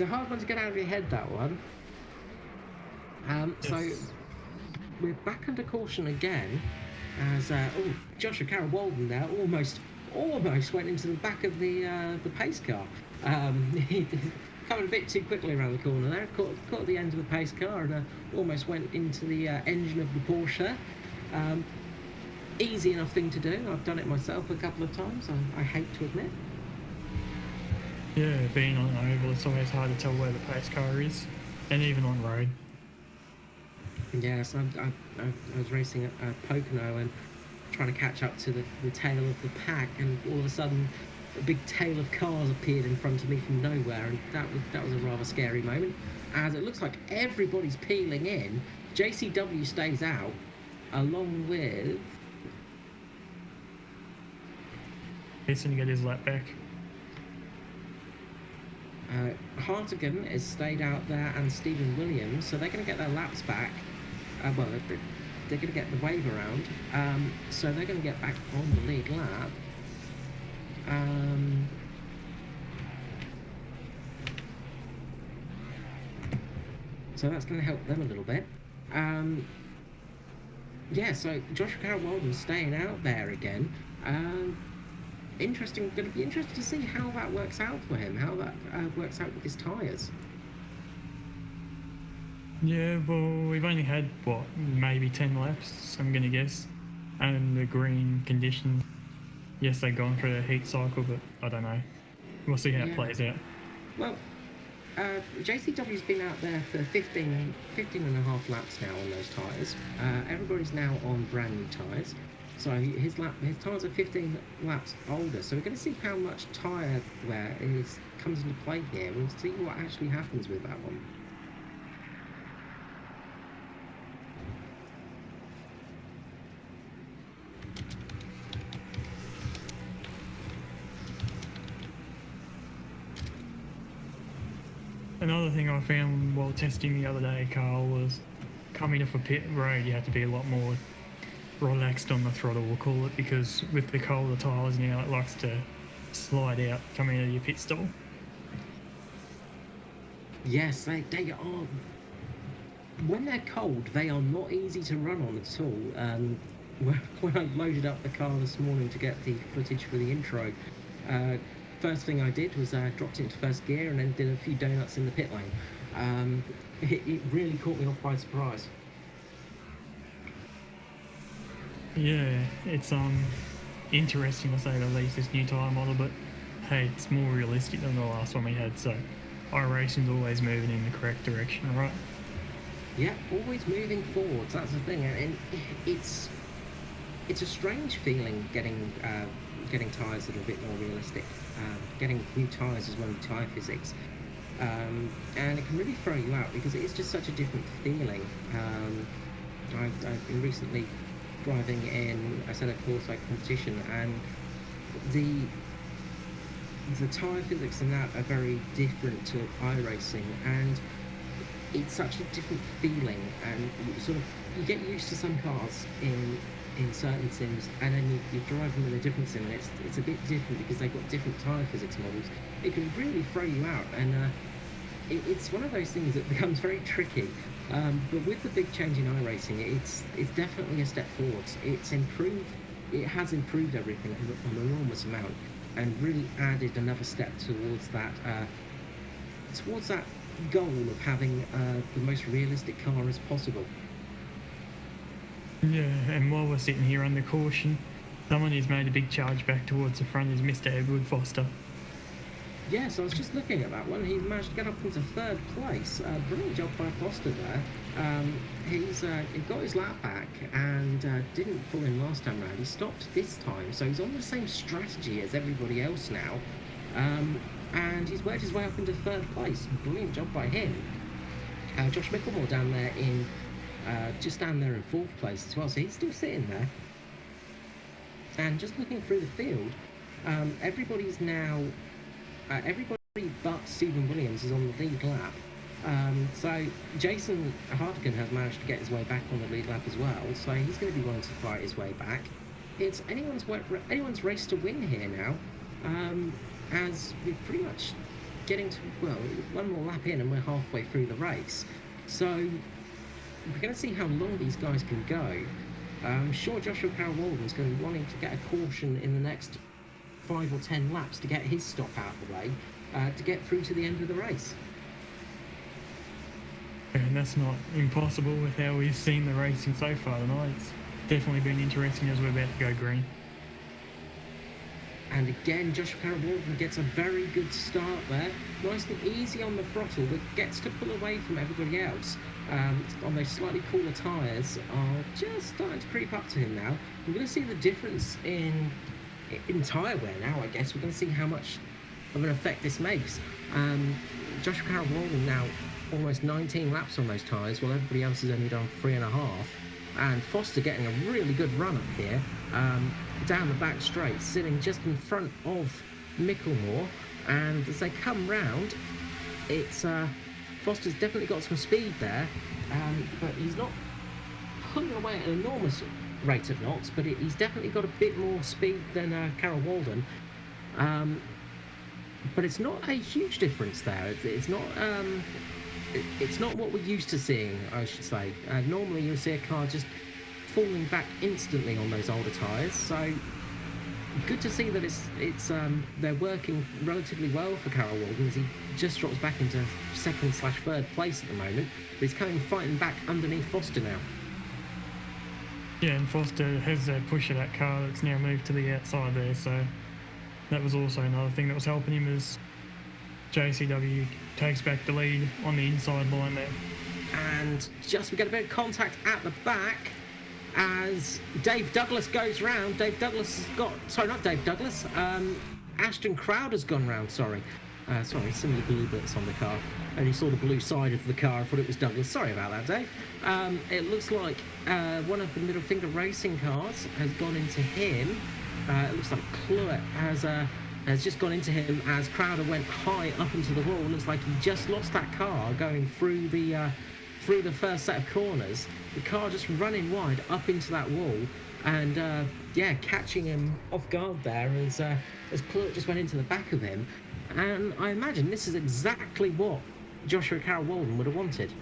hard one to get out of your head, that one. So Yes. we're back under caution again, as Joshua Carroll Walden there almost went into the back of the pace car. He coming a bit too quickly around the corner there, caught the end of the pace car, and almost went into the engine of the Porsche. Easy enough thing to do. I've done it myself a couple of times. I hate to admit. Yeah, being on an oval, it's always hard to tell where the pace car is, and even on road. Yes, I was racing at Pocono and trying to catch up to the tail of the pack, and all of a sudden a big tail of cars appeared in front of me from nowhere, and that was a rather scary moment, as it looks like everybody's peeling in. JCW stays out, along with He's going to get his lap back. Hartigan has stayed out there, and Stephen Williams, so they're going to get their laps back. Well, they're going to get the wave around, so they're going to get back on the lead lap. So that's going to help them a little bit. Yeah, so Joshua Carroll Walden staying out there again. Going to be interesting to see how that works out for him, how that works out with his tyres. Yeah, well, we've only had, maybe 10 laps, I'm going to guess. And the green conditions, yes, they've gone through a heat cycle, but I don't know. We'll see how it plays out. Well, JCW's been out there for 15 and a half laps now on those tyres. Everybody's now on brand new tyres. So his tyres are 15 laps older. So we're going to see how much tyre wear comes into play here. We'll see what actually happens with that one. Another thing I found while testing the other day, Carl, was coming off a pit road, you have to be a lot more relaxed on the throttle, we'll call it, because with the colder tyres now, it likes to slide out coming out of your pit stall. Yes, they are. When they're cold, they are not easy to run on at all. When I loaded up the car this morning to get the footage for the intro, first thing I did was dropped it into first gear and then did a few donuts in the pit lane. It really caught me off by surprise. Yeah, it's interesting to say the least, this new tyre model, but hey, it's more realistic than the last one we had, so iRacing's always moving in the correct direction, right? Yeah, always moving forwards, that's the thing, and it's a strange feeling getting tyres that are a bit more realistic. Getting new tyres as well as tyre physics, and it can really throw you out because it is just such a different feeling. I've been recently driving in a set of course-like competition, and the tyre physics in that are very different to iRacing, and it's such a different feeling, and you get used to some cars in certain sims, and then you drive them in a different sim, and it's a bit different because they've got different tyre physics models. It can really throw you out, and it's one of those things that becomes very tricky. But with the big change in iRacing, it's definitely a step forward. It's improved. It has improved everything an enormous amount, and really added another step towards that goal of having the most realistic car as possible. Yeah, and while we're sitting here under caution, someone who's made a big charge back towards the front is Mr. Edward Foster. Yes, I was just looking at that one. He's managed to get up into third place. Brilliant job by Foster there. He got his lap back and didn't pull in last time round. He stopped this time, so he's on the same strategy as everybody else now. And he's worked his way up into third place. Brilliant job by him. Josh Micklemore down there in just down there in fourth place as well, so he's still sitting there. And just looking through the field, everybody's now. Everybody but Stephen Williams is on the lead lap. So Jason Hardigan has managed to get his way back on the lead lap as well, so he's going to be wanting to fight his way back. It's anyone's race to win here now, as we're pretty much getting to, well, one more lap in and we're halfway through the race. So we're going to see how long these guys can go. I'm sure Joshua Carroll-Walden's going to be wanting to get a caution in the next 5 or 10 laps to get his stop out of the way, to get through to the end of the race. And that's not impossible with how we've seen the racing so far tonight. It's definitely been interesting as we're about to go green. And again, Joshua Carroll-Walden gets a very good start there. Nice and easy on the throttle, but gets to pull away from everybody else. On those slightly cooler tyres are just starting to creep up to him now. We're going to see the difference in tyre wear now, I guess. We're going to see how much of an effect this makes. Joshua Carroll-Walden now almost 19 laps on those tyres, while everybody else has only done 3.5. And Foster getting a really good run up here, down the back straight, sitting just in front of Micklemore. And as they come round, it's Foster's definitely got some speed there, but he's not pulling away at an enormous rate of knots, but he's definitely got a bit more speed than Carroll-Walden. But it's not a huge difference there. It's not what we're used to seeing, I should say. Normally you'll see a car just falling back instantly on those older tyres, so good to see that they're working relatively well for Carroll-Walden, as he just drops back into second/third place at the moment, but he's fighting back underneath Foster now. Yeah, and Foster has that push of that car that's now moved to the outside there, so that was also another thing that was helping him as JCW takes back the lead on the inside line there. And we get a bit of contact at the back as Dave Douglas goes round. Ashton Crowder's gone round, sorry, some of the blue bits on the car. Only saw the blue side of the car, I thought it was Douglas. Sorry about that, Dave. It looks like one of the Middle Finger Racing cars has gone into him. It looks like Cluett has just gone into him as Crowder went high up into the wall. Looks like he just lost that car going through the first set of corners. The car just running wide up into that wall, and catching him off guard there as Cluett just went into the back of him. And I imagine this is exactly what Joshua Carroll-Walden would have wanted.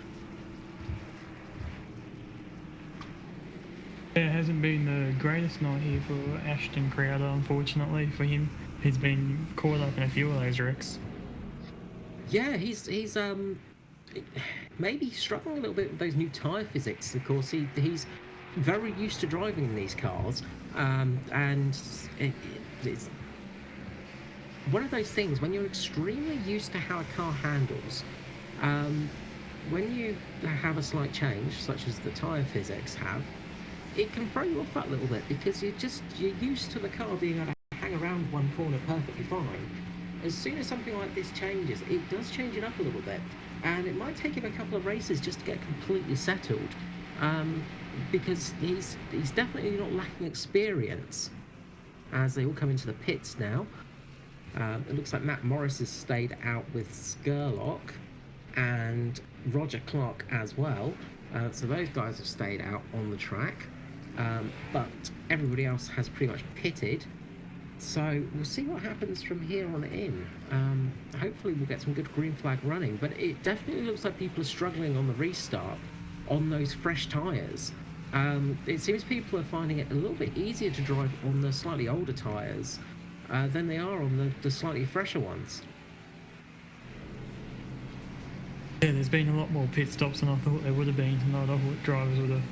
It hasn't been the greatest night here for Ashton Crowder, unfortunately for him. He's been caught up in a few of those wrecks. Yeah, he's maybe struggling a little bit with those new tyre physics. Of course, he's very used to driving in these cars, and it's one of those things when you're extremely used to how a car handles. When you have a slight change, such as the tyre physics have, it can throw you off that little bit, because you're used to the car being able to hang around one corner perfectly fine. As soon as something like this changes, it does change it up a little bit, and it might take him a couple of races just to get completely settled, because he's definitely not lacking experience. As they all come into the pits now, it looks like Matt Morris has stayed out with Skurlock and Roger Clark as well, so those guys have stayed out on the track. But everybody else has pretty much pitted. So we'll see what happens from here on in. Hopefully we'll get some good green flag running, but it definitely looks like people are struggling on the restart on those fresh tyres. It seems people are finding it a little bit easier to drive on the slightly older tyres than they are on the slightly fresher ones. Yeah, there's been a lot more pit stops than I thought there would have been tonight. I thought drivers would have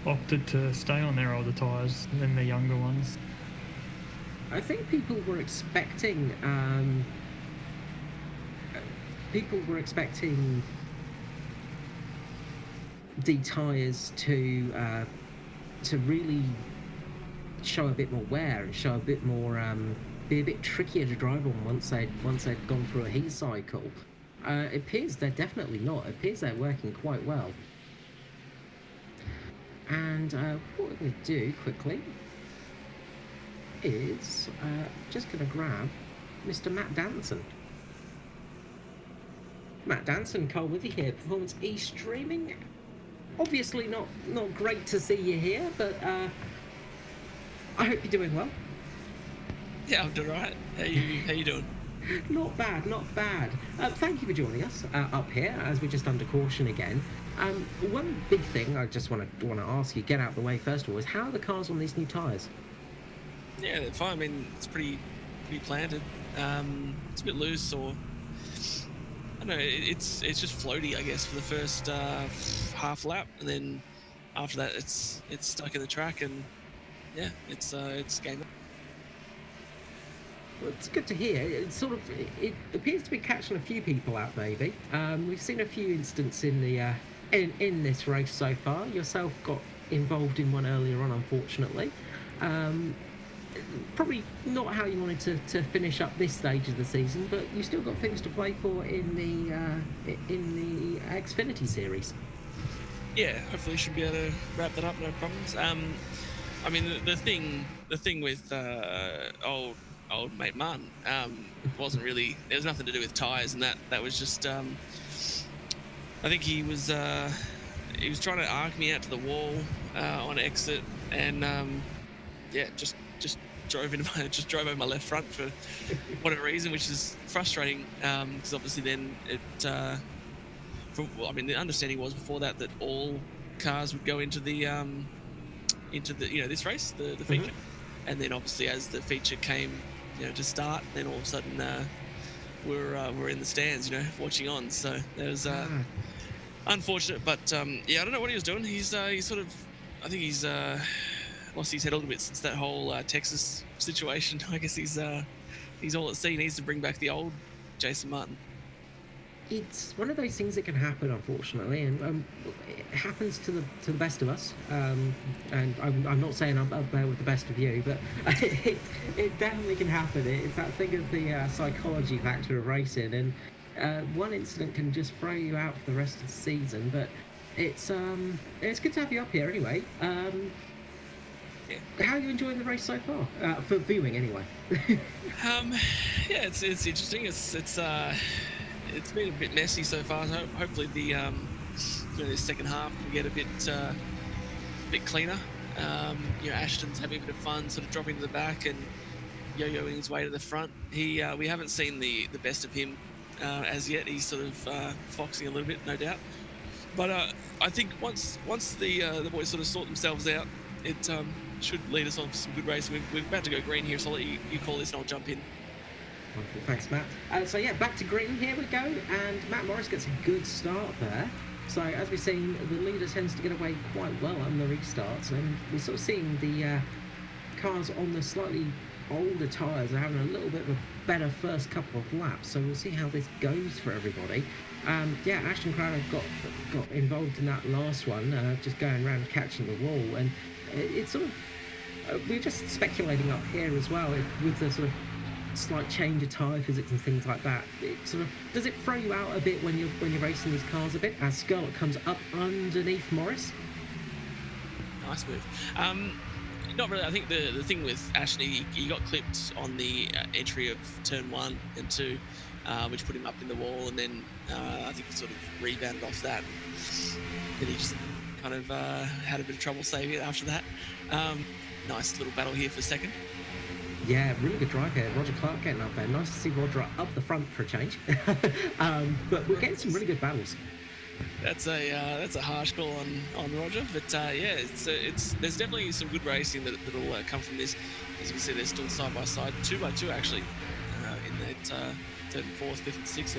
opted to stay on their older tyres than the younger ones. I think people were expecting the tyres to really show a bit more wear and show a bit more be a bit trickier to drive on once they'd gone through a heat cycle. It appears they're definitely not. It appears they're working quite well. And what we're going to do quickly is just going to grab Mr. Matt Danson. Matt Danson, Cole Withy here, Performance E streaming. Obviously not great to see you here, but I hope you're doing well. Yeah, I'm doing alright. How you doing? Not bad, not bad. Thank you for joining us up here as we're just under caution again. One big thing I just want to ask you, get out of the way first of all, is how are the cars on these new tyres? Yeah, they're fine. I mean, it's pretty planted. It's a bit loose, or I don't know. It's just floaty, I guess, for the first half lap, and then after that, it's stuck in the track, and yeah, it's game. Well, it's good to hear. It appears to be catching a few people out. Maybe we've seen a few incidents in the in this race so far. Yourself got involved in one earlier on, unfortunately. Probably not how you wanted to finish up this stage of the season, but you still got things to play for in the Xfinity series. Yeah, hopefully should be able to wrap that up, no problems. I mean, the thing with old mate Martin wasn't really. There was nothing to do with tyres, and that was just. I think he was trying to arc me out to the wall on exit, and yeah, just drove over my left front for whatever reason, which is frustrating because obviously then it. I mean, the understanding was before that all cars would go into the this race, the feature, and then obviously as the feature came, to start, then all of a sudden we're in the stands, watching on. So that was unfortunate, but yeah, I don't know what he was doing. He's sort of, I think he's lost his head a little bit since that whole Texas situation. I guess he's all at sea. He needs to bring back the old Jason Martin. It's one of those things that can happen, unfortunately, and it happens to the best of us. And I'm not saying I'm up there with the best of you, but it definitely can happen. It's that thing of the psychology factor of racing, and one incident can just throw you out for the rest of the season. But it's good to have you up here anyway. How are you enjoying the race so far? For viewing, anyway. Yeah, it's interesting. It's been a bit messy so far. So hopefully the second half can get a bit cleaner. Ashton's having a bit of fun, sort of dropping to the back and yo-yoing his way to the front. We haven't seen the best of him as yet. He's sort of foxing a little bit, no doubt. But I think once the boys sort of sort themselves out, it should lead us on for some good racing. We're about to go green here, so I'll let you call this and I'll jump in. Wonderful, thanks Matt. So yeah, back to green, here we go, and Matt Morris gets a good start there. So as we've seen, the leader tends to get away quite well on the restarts, and we're sort of seeing the cars on the slightly older tyres are having a little bit of a better first couple of laps, so we'll see how this goes for everybody. Yeah, Ashton Crowder got involved in that last one, just going around catching the wall, and it's sort of, we're just speculating up here as well, with the sort of slight change of tyre physics and things like that. It sort of, does it throw you out a bit when you're racing these cars a bit, as Scarlett comes up underneath Morris? Nice move. Not really. I think the thing with Ashton, he got clipped on the entry of turn 1 and 2, which put him up in the wall, and then I think he sort of rebounded off that. Then he just kind of had a bit of trouble saving it after that. Nice little battle here for second. Yeah, really good drive here. Roger Clark getting up there. Nice to see Roger up the front for a change. But we're getting some really good battles. That's a harsh call on Roger, but yeah, it's there's definitely some good racing that'll come from this. As you can see, they're still side by side, 2 by 2 actually, in that third and fourth, fifth and sixth.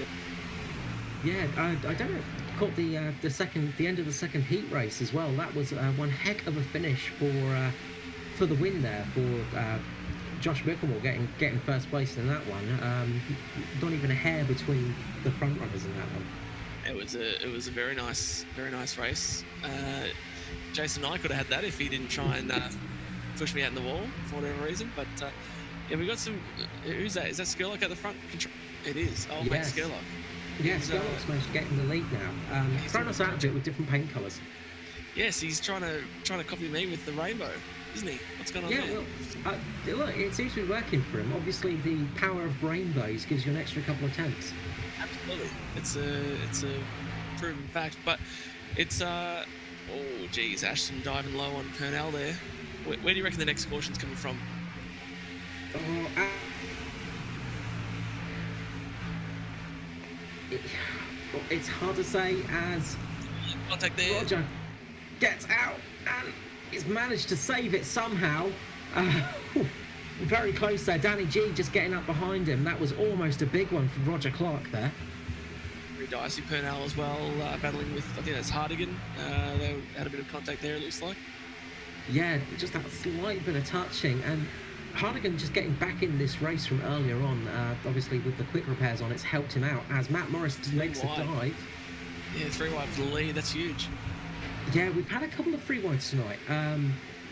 Yeah, I don't know. Caught the end of the second heat race as well. That was one heck of a finish for the win there for Josh Bicklemore getting first place in that one. Not even a hair between the front runners in that one. It was a very nice race. Jason and I could have had that if he didn't try and push me out in the wall for whatever reason. But yeah, we got some. Who's that? Is that Skurlock at the front? It is. Oh, mate, Skurlock. Yeah, Skurlock's managed to get in the lead now. Throwing us out a bit with different paint colours. Yes, he's trying to copy me with the rainbow, isn't he? What's going on there? Well, look, it seems to be working for him. Obviously, the power of rainbows gives you an extra couple of attempts. Absolutely, it's a proven fact. But it's oh geez, Ashton diving low on Purnell there. Where do you reckon the next caution's coming from? It's hard to say as Contact there. Roger gets out and he's managed to save it somehow. Very close there. Danny G just getting up behind him. That was almost a big one for Roger Clark there. Very dicey. Purnell as well, battling with, I think that's Hardigan. They had a bit of contact there, it looks like. Yeah, just that slight bit of touching. And Hardigan just getting back in this race from earlier on, obviously with the quick repairs on, it's helped him out as Matt Morris makes a dive. Yeah, 3 wide for the lead. That's huge. Yeah, we've had a couple of 3 wides tonight.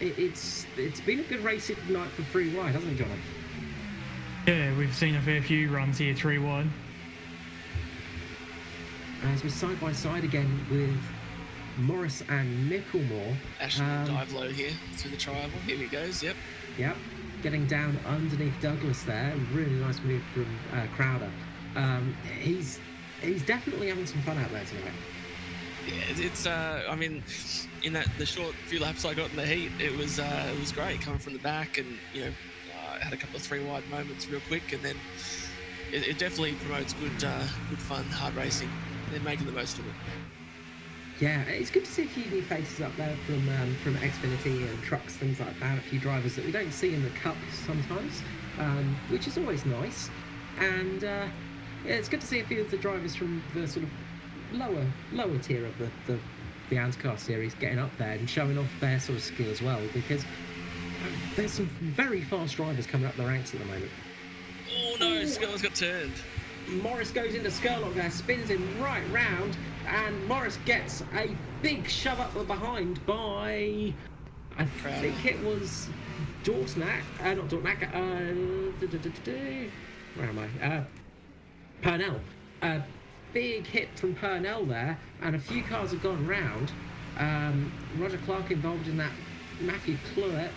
It's been a good racing night for 3 wide, hasn't it, Johnny? Yeah, we've seen a fair few runs here 3 wide. As we're side by side again with Morris and Micklemore. Ashton dive low here through the triangle. Here he goes. Yep. Getting down underneath Douglas there. Really nice move from Crowder. He's definitely having some fun out there tonight. Yeah, it's I mean, in the short few laps I got in the heat, it was great coming from the back, and had a couple of 3 wide moments real quick, and then it definitely promotes good fun, hard racing. They're making the most of it. Yeah, it's good to see a few new faces up there from Xfinity and trucks, things like that. A few drivers that we don't see in the Cup sometimes, which is always nice. And yeah, it's good to see a few of the drivers from the sort of lower tier of the ANZCAR series getting up there and showing off their sort of skill as well, because there's some very fast drivers coming up the ranks at the moment. Oh no, Skurlock's got turned. Morris goes into Skurlock there, spins him right round, and Morris gets a big shove up the behind by, I think it was Dortnack, not Dortnack, where am I? Purnell. Big hit from Purnell there, and a few cars have gone round. Roger Clark involved in that, Matthew Cluett,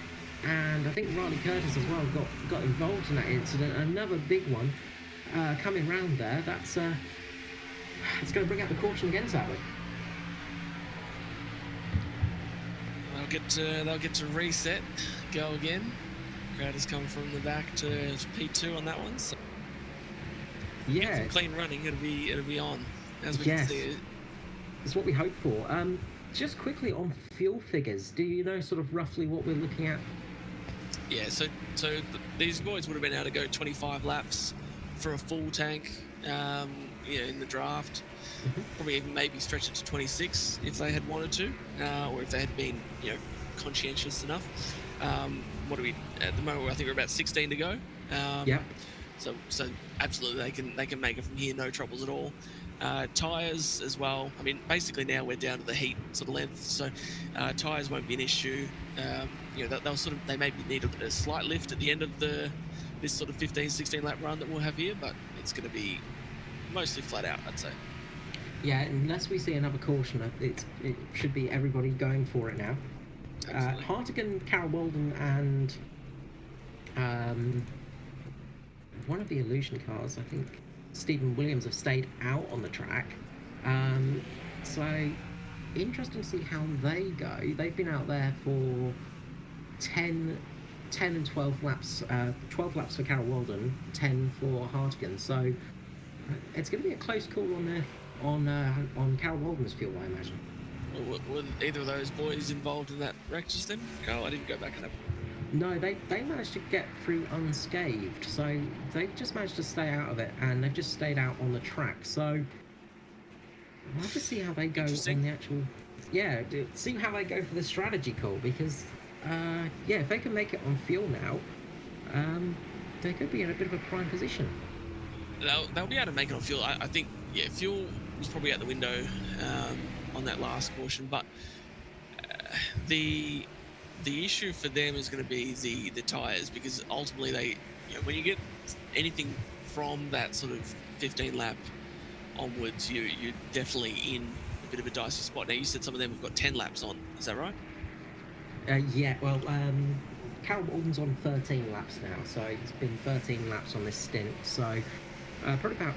and I think Riley Curtis as well got involved in that incident. Another big one coming round there. That's it's going to bring out the caution again, sadly. They'll get to reset, go again. Crowd has come from the back to P2 on that one. So yeah, clean running. It'll be on as we can see it. That's what we hope for. Just quickly on fuel figures, do you know sort of roughly what we're looking at? Yeah, so these boys would have been able to go 25 laps for a full tank, in the draft. Probably even maybe stretch it to 26 if they had wanted to, or if they had been, conscientious enough. What are we at the moment? I think we're about 16 to go. So absolutely they can make it from here, no troubles at all. Tyres as well. I mean, basically now we're down to the heat sort of length, so tyres won't be an issue. They maybe need a slight lift at the end of this sort of 15-16 lap run that we'll have here, but it's going to be mostly flat out, I'd say. Yeah, unless we see another caution, it should be everybody going for it now. Hartigan, Carol Walden, and one of the Illusion cars, I think Stephen Williams, have stayed out on the track. So interesting to see how they go. They've been out there for 10 10 and 12 laps. 12 laps for Carol Walden, 10 for Hartigan. So it's going to be a close call on Carol Walden's fuel, I imagine. Were either of those boys involved in that wreck just then? Carl, I didn't go back and have. No, they managed to get through unscathed, so they've just managed to stay out of it, and they've just stayed out on the track. So we'll have to see how they go on the actual. Yeah, see how they go for the strategy call, because yeah, if they can make it on fuel now, they could be in a bit of a prime position. They'll be able to make it on fuel. I think, yeah, fuel was probably out the window on that last caution, but the issue for them is going to be the tyres, because ultimately they, you know, when you get anything from that sort of 15 lap onwards, you're definitely in a bit of a dicey spot. Now, you said some of them have got 10 laps on, is that right? Yeah, well, Carol Walden's on 13 laps now, so it's been 13 laps on this stint, so probably about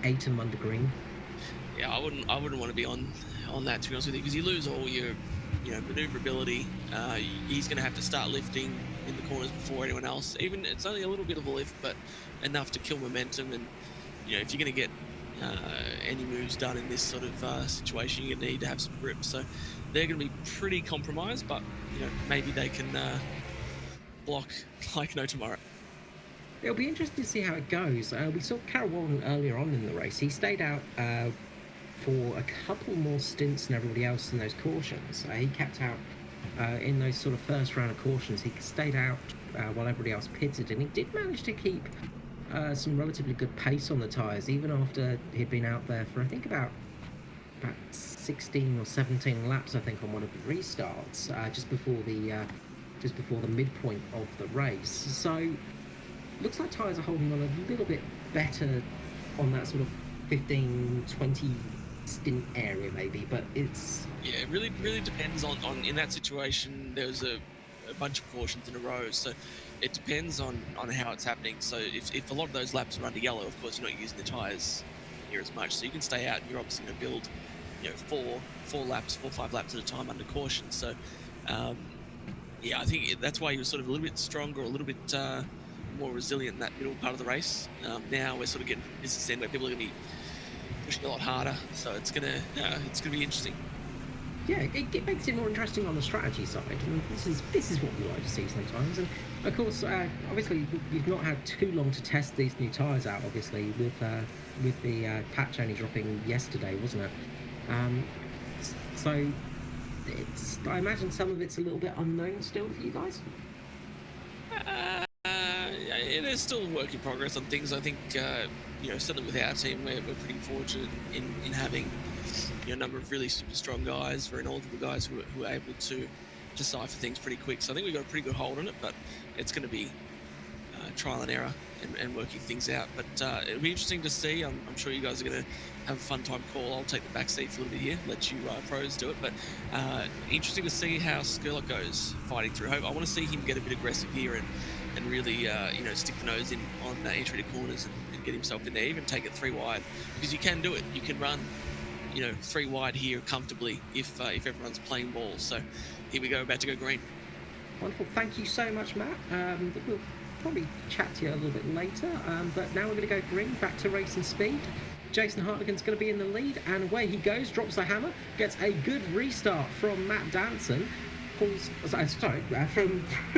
8 of them under green. Yeah, I wouldn't want to be on that, to be honest with you, because you lose all your, you know, maneuverability. He's going to have to start lifting in the corners before anyone else. Even it's only a little bit of a lift, but enough to kill momentum. And you know, if you're going to get any moves done in this sort of situation, you're going to need to have some grip. So they're going to be pretty compromised, but you know, maybe they can block like no tomorrow. It'll be interesting to see how it goes. We saw Carol Walden earlier on in the race. He stayed out for a couple more stints than everybody else in those cautions. He kept out in those sort of first round of cautions. He stayed out while everybody else pitted, and he did manage to keep some relatively good pace on the tyres, even after he'd been out there for, I think, about 16 or 17 laps, I think, on one of the restarts, just before the midpoint of the race. So looks like tyres are holding on a little bit better on that sort of 15, 20 stint area maybe, but it's... Yeah, it really depends on in that situation, there's a bunch of cautions in a row, so it depends on how it's happening. So if a lot of those laps are under yellow, of course you're not using the tyres near as much, so you can stay out and you're obviously going to build, you know, 4 laps, 5 laps at a time under caution. So yeah, I think that's why he was sort of a little bit stronger, a little bit more resilient in that middle part of the race. Now we're sort of getting to this end where people are going to be pushing a lot harder, so it's gonna be interesting. Yeah, it makes it more interesting on the strategy side, and this is what we like to see sometimes. And of course, obviously, we've not had too long to test these new tyres out. Obviously, with the patch only dropping yesterday, wasn't it? So I imagine some of it's a little bit unknown still for you guys. There's still a work in progress on things. I think, you know, certainly with our team, we're pretty fortunate in having, you know, a number of really super strong guys, very knowledgeable guys who are able to decipher things pretty quick. So I think we've got a pretty good hold on it, but it's going to be trial and error and working things out. But it'll be interesting to see. I'm sure you guys are going to have a fun time call. I'll take the back seat for a little bit here, let you pros do it. But interesting to see how Skurlock goes fighting through. I want to see him get a bit aggressive here and really, you know, stick the nose in on entry to corners and get himself in there, even take it 3 wide, because you can do it. You can run, you know, 3 wide here comfortably if everyone's playing ball. So here we go, about to go green. Wonderful. Thank you so much, Matt. We'll probably chat to you a little bit later, but now we're going to go green, back to race and speed. Jason Hartigan's going to be in the lead, and away he goes, drops the hammer, gets a good restart from Matt Danson. From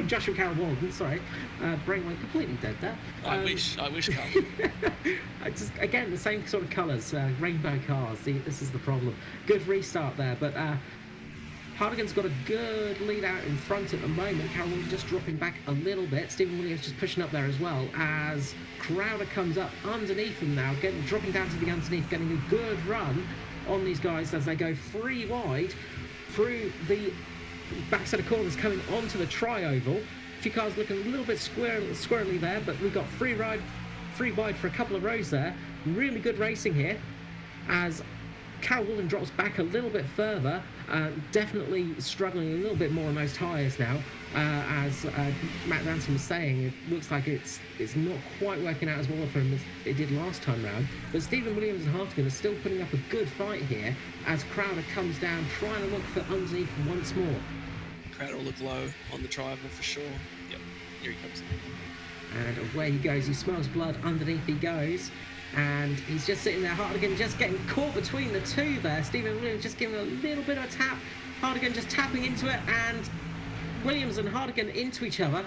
Joshua Carol Walden, brain went completely dead there. I wish, Carl. Just, again, the same sort of colours, rainbow cars, this is the problem. Good restart there, but Hartigan's got a good lead out in front at the moment. Carol Walden just dropping back a little bit. Stephen Williams just pushing up there as well, as Crowder comes up underneath him now, dropping down to the underneath, getting a good run on these guys as they go 3 wide through the back set of corners coming onto the tri-oval. A few cars looking a little bit squirrely there, but we've got 3 wide for a couple of rows there. Really good racing here as Carol Walden drops back a little bit further, definitely struggling a little bit more on those tyres now. As Matt Danson was saying, it looks like it's not quite working out as well for him as it did last time round. But Stephen Williams and Hartigan are still putting up a good fight here as Crowder comes down, trying to look for underneath once more. Crowder will look low on the tri-oval for sure. Yep. Here he comes. And away he goes. He smells blood. Underneath he goes. And he's just sitting there. Hardigan just getting caught between the two there. Stephen Williams just giving a little bit of a tap. Hardigan just tapping into it. And Williams and Hardigan into each other.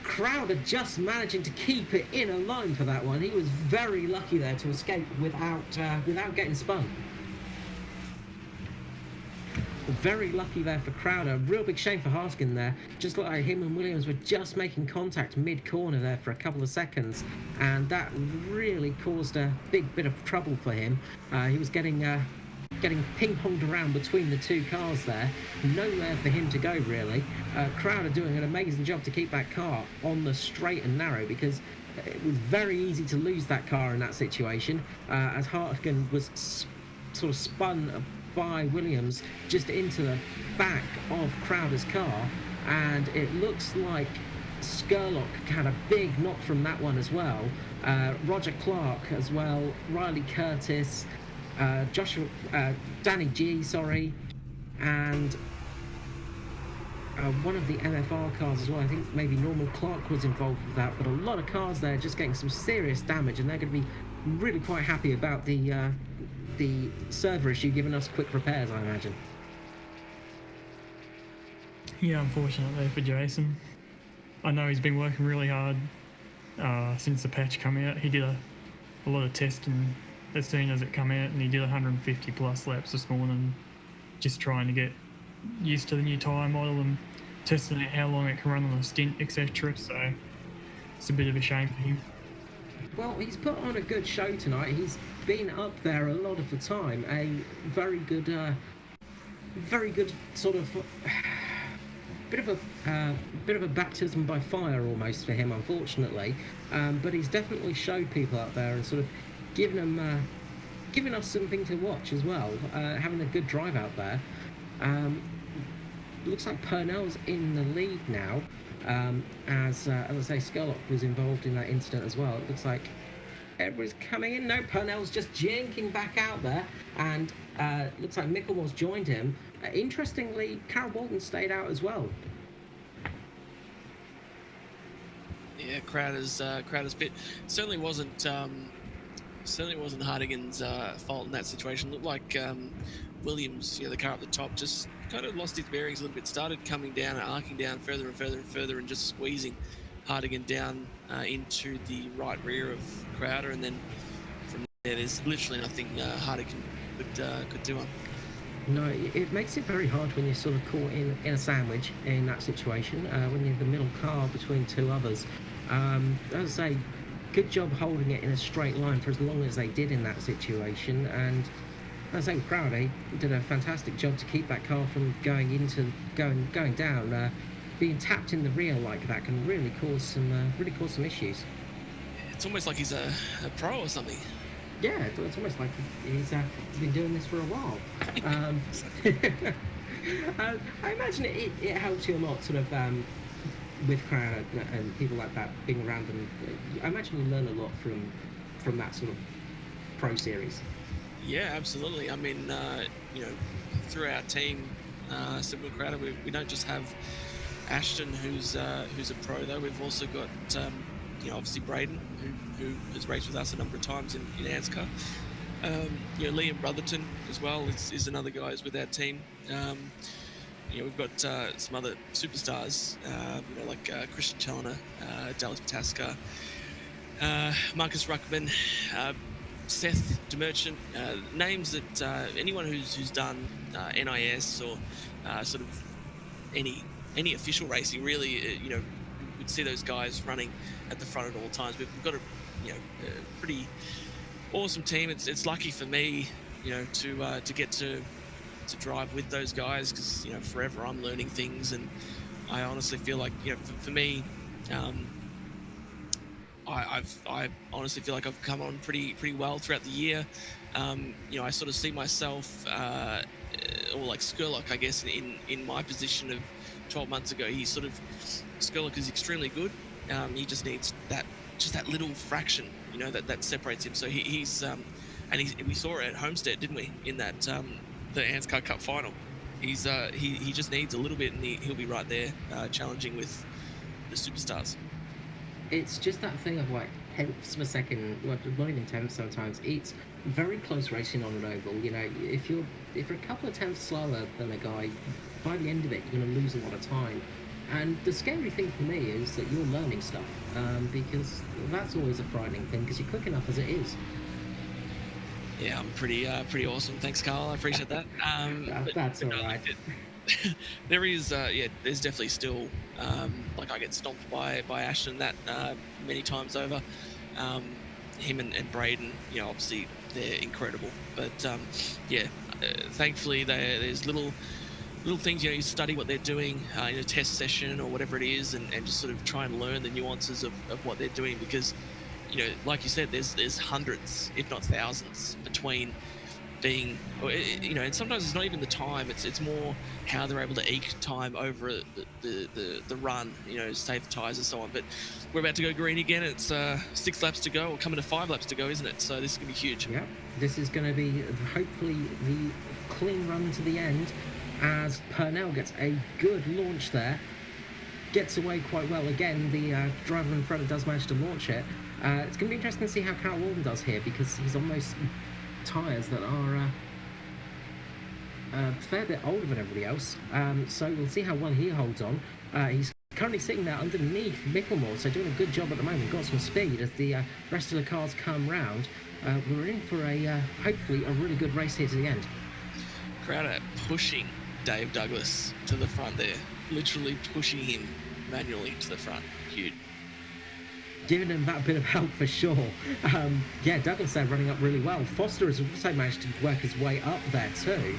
Crowder just managing to keep it in a line for that one. He was very lucky there to escape without getting spun. Very lucky there for Crowder. Real big shame for Hartigan there. Just looked like him and Williams were just making contact mid-corner there for a couple of seconds, and that really caused a big bit of trouble for him. He was getting ping-ponged around between the two cars there. Nowhere for him to go, really. Crowder doing an amazing job to keep that car on the straight and narrow, because it was very easy to lose that car in that situation, as Hartigan was sort of spun by Williams just into the back of Crowder's car, and it looks like Skurlock had a big knock from that one as well. Roger Clark as well, Riley Curtis, Danny G, and one of the MFR cars as well. I think maybe Norman Clark was involved with that, but a lot of cars there just getting some serious damage, and they're going to be really quite happy about the server issue giving us quick repairs, I imagine. Yeah, unfortunately for Jason. I know he's been working really hard since the patch come out. He did a lot of testing as soon as it come out, and he did 150 plus laps this morning, just trying to get used to the new tyre model and testing out how long it can run on a stint, etc. So it's a bit of a shame for him. Well, he's put on a good show tonight. He's been up there a lot of the time. A very good sort of bit of a baptism by fire almost for him, unfortunately. But he's definitely showed people out there and sort of giving us something to watch as well. Having a good drive out there. Looks like Purnell's in the lead now. As I say, Skurlock was involved in that incident as well. It looks like everybody's coming in. No, Purnell's just jinking back out there, and looks like Micklemore's joined him. Interestingly, Carol Bolton stayed out as well. Yeah, Crowder's pit certainly wasn't Hardigan's fault in that situation. Looked like Williams, the car up the top, just kind of lost his bearings a little bit. Started coming down and arcing down further and further and further, and just squeezing Hardigan down into the right rear of Crowder, and then from there, there's literally nothing Hardigan could do. No, it makes it very hard when you're sort of caught in a sandwich in that situation, when you're the middle car between two others. As I say, good job holding it in a straight line for as long as they did in that situation, and as I say, Crowder, he did a fantastic job to keep that car from going down. Being tapped in the rear like that can really cause some issues. It's almost like he's a pro or something. Yeah, it's almost like he's been doing this for a while. I imagine it helps you a lot, sort of, with Crowder and people like that being around them. I imagine you learn a lot from that sort of pro series. Yeah, absolutely. I mean, through our team, similar Crowder, we don't just have Ashton, who's a pro though. We've also got obviously Braden, who has raced with us a number of times in ANZCAR. Liam Brotherton as well is another guy who's with our team. We've got some other superstars, like Christian Challoner, Dallas Pataska, Marcus Ruckman, Seth DeMerchant, names that anyone who's done NIS or sort of any official racing really, would see those guys running at the front at all times. We've got a pretty awesome team. It's lucky for me, to get to drive with those guys, because forever I'm learning things, and I honestly feel like for me, I honestly feel like I've come on pretty well throughout the year. I sort of see myself, or like Skurlock, I guess, in my position of 12 months ago. Skurlock is extremely good. He just needs that little fraction, that separates him. So we saw it at Homestead, didn't we, in that the ANZCAR Cup final. He just needs a little bit, and he'll be right there, challenging with the superstars. It's just that thing of like tenths of a second, well, not even tenths sometimes. It's very close racing on an oval. You know, if you're a couple of tenths slower than a guy, by the end of it, you're going to lose a lot of time. And the scary thing for me is that you're learning stuff, because that's always a frightening thing because you're quick enough as it is. Yeah, I'm pretty awesome. Thanks, Carl. I appreciate that. That's all right. There is, there's definitely still, like I get stomped by Ashton that many times over. Him and Braden, you know, obviously they're incredible. But thankfully there's little things, you know, you study what they're doing in a test session or whatever it is, and just sort of try and learn the nuances of what they're doing, because, you know, like you said, there's hundreds, if not thousands, between being, you know, and sometimes it's not even the time, it's more how they're able to eke time over the run, you know, save the tyres and so on. But we're about to go green again. It's 6 laps to go, or coming to 5 laps to go, isn't it? So this is going to be huge. Yeah, this is going to be hopefully the clean run to the end, as Purnell gets a good launch there. Gets away quite well. Again, the driver in front does manage to launch it. It's going to be interesting to see how Carl Walden does here, because he's on those tyres that are a fair bit older than everybody else. So we'll see how well he holds on. He's currently sitting there underneath Micklemore, so doing a good job at the moment. Got some speed as the rest of the cars come round. We're in for a hopefully a really good race here to the end. Crowder pushing Dave Douglas to the front there, literally pushing him manually to the front. Huge. Giving him that bit of help for sure. Douglas there running up really well. Foster has also managed to work his way up there too,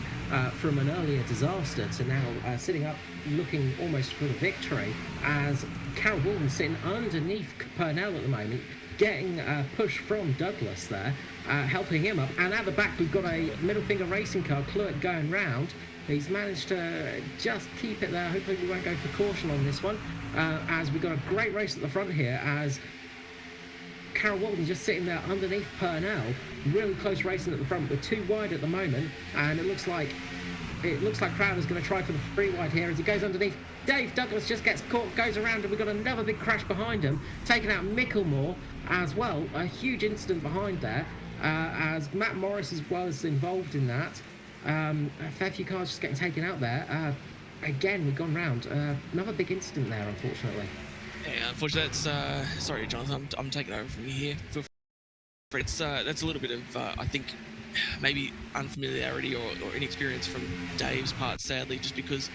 from an earlier disaster to now sitting up looking almost for the victory, as Carol Walden sitting underneath Purnell at the moment, getting a push from Douglas there, helping him up. And at the back we've got a middle finger racing car, Cluett, going round. He's managed to just keep it there. Hopefully we won't go for caution on this one, as we've got a great race at the front here, as Carol Walden just sitting there underneath Purnell. Really close racing at the front. We're too wide at the moment, and it looks like Crowder's going to try for the free wide here as he goes underneath. Dave Douglas just gets caught, goes around, and we've got another big crash behind him, taking out Micklemore as well. A huge incident behind there, as Matt Morris as well is involved in that. A fair few cars just getting taken out there. Again, we've gone round. Another big incident there, unfortunately. Yeah, unfortunately, that's sorry, Jonathan. I'm taking over from you here. That's a little bit of I think maybe unfamiliarity or inexperience from Dave's part, sadly, just because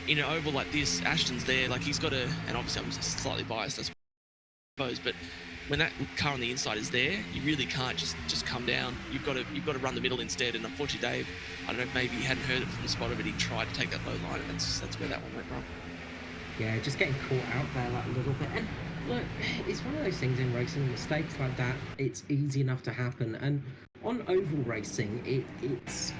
in an oval like this, Ashton's there, like he's got and obviously I'm slightly biased, I suppose, but when that car on the inside is there, you really can't just come down. You've got to run the middle instead. And unfortunately, Dave, I don't know if maybe he hadn't heard it from the spotter, but he tried to take that low line, and that's where that one went wrong. Yeah, just getting caught out there like a little bit. And look, it's one of those things in racing, mistakes like that, it's easy enough to happen. And on oval racing, it's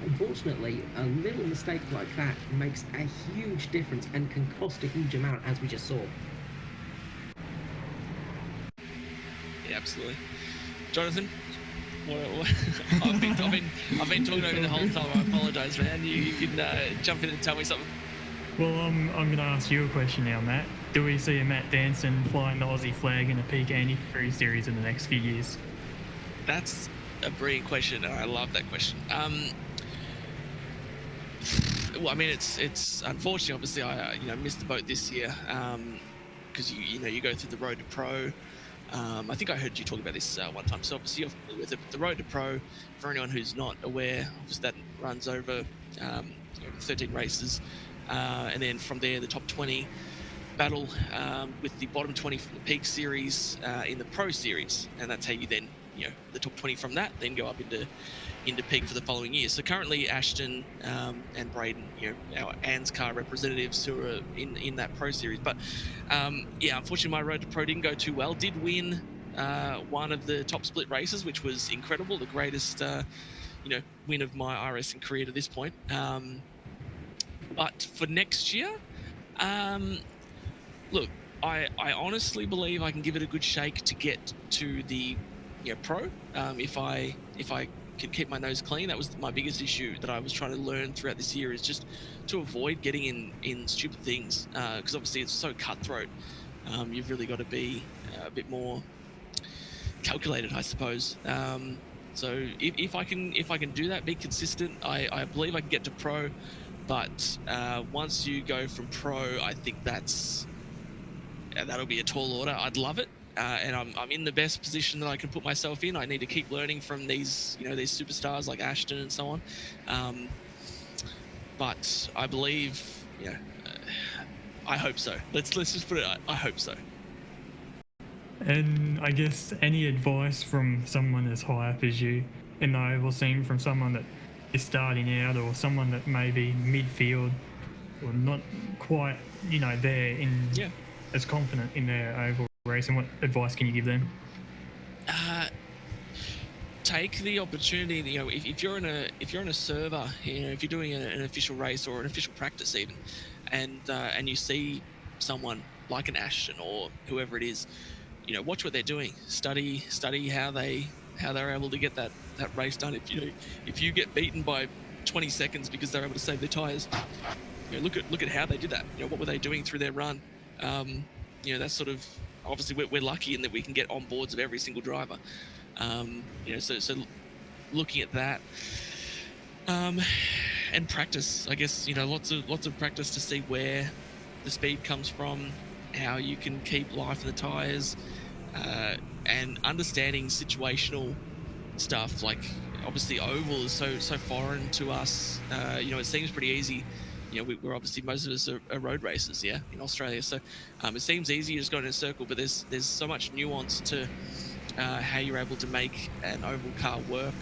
unfortunately a little mistake like that makes a huge difference and can cost a huge amount, as we just saw. Yeah, absolutely. Jonathan, what I've been talking over the whole time. I apologise, man. You can jump in and tell me something. Well, I'm going to ask you a question now, Matt. Do we see a Matt Danson flying the Aussie flag in a peak E53 series in the next few years? That's a brilliant question, and I love that question. Well, I mean, it's unfortunate. Obviously, I missed the boat this year because you go through the road to pro. I think I heard you talk about this one time. So obviously, you're familiar with the road to pro. For anyone who's not aware, obviously that runs over 13 races. And then from there, the top 20 battle with the bottom 20 from the peak series in the pro series, and that's how you then, the top 20 from that then go up into peak for the following year. So currently, Ashton and Braden, our ANZCAR representatives who are in that pro series. But unfortunately, my road to pro didn't go too well. Did win one of the top split races, which was incredible, the greatest win of my racing career to this point. But for next year, look, I honestly believe I can give it a good shake to get to the pro. If I can keep my nose clean. That was my biggest issue that I was trying to learn throughout this year, is just to avoid getting in stupid things, because obviously it's so cutthroat. You've really got to be a bit more calculated, I suppose. So if I can do that, be consistent, I believe I can get to pro. But once you go from pro, I think that'll be a tall order. I'd love it, and I'm in the best position that I can put myself in. I need to keep learning from these superstars like Ashton and so on. But I believe, I hope so. Let's just put it. I hope so. And I guess any advice from someone as high up as you in the oval scene, from someone that is starting out, or someone that may be midfield or not quite, there in as confident in their oval racing, what advice can you give them? Take the opportunity. If you're in a server, if you're doing an official race or an official practice even, and you see someone like an Ashton or whoever it is, watch what they're doing. Study how they're able to get that race done. If you get beaten by 20 seconds because they're able to save their tires, look at how they did that. What were they doing through their run? That's sort of, obviously we're lucky in that we can get on boards of every single driver. So looking at that, and practice, I guess, lots of practice to see where the speed comes from, how you can keep life in the tires, and understanding situational stuff. Like, obviously oval is so foreign to us. It seems pretty easy. We're obviously, most of us are road racers, in Australia. So it seems easy, you just go in a circle, but there's so much nuance to how you're able to make an oval car work,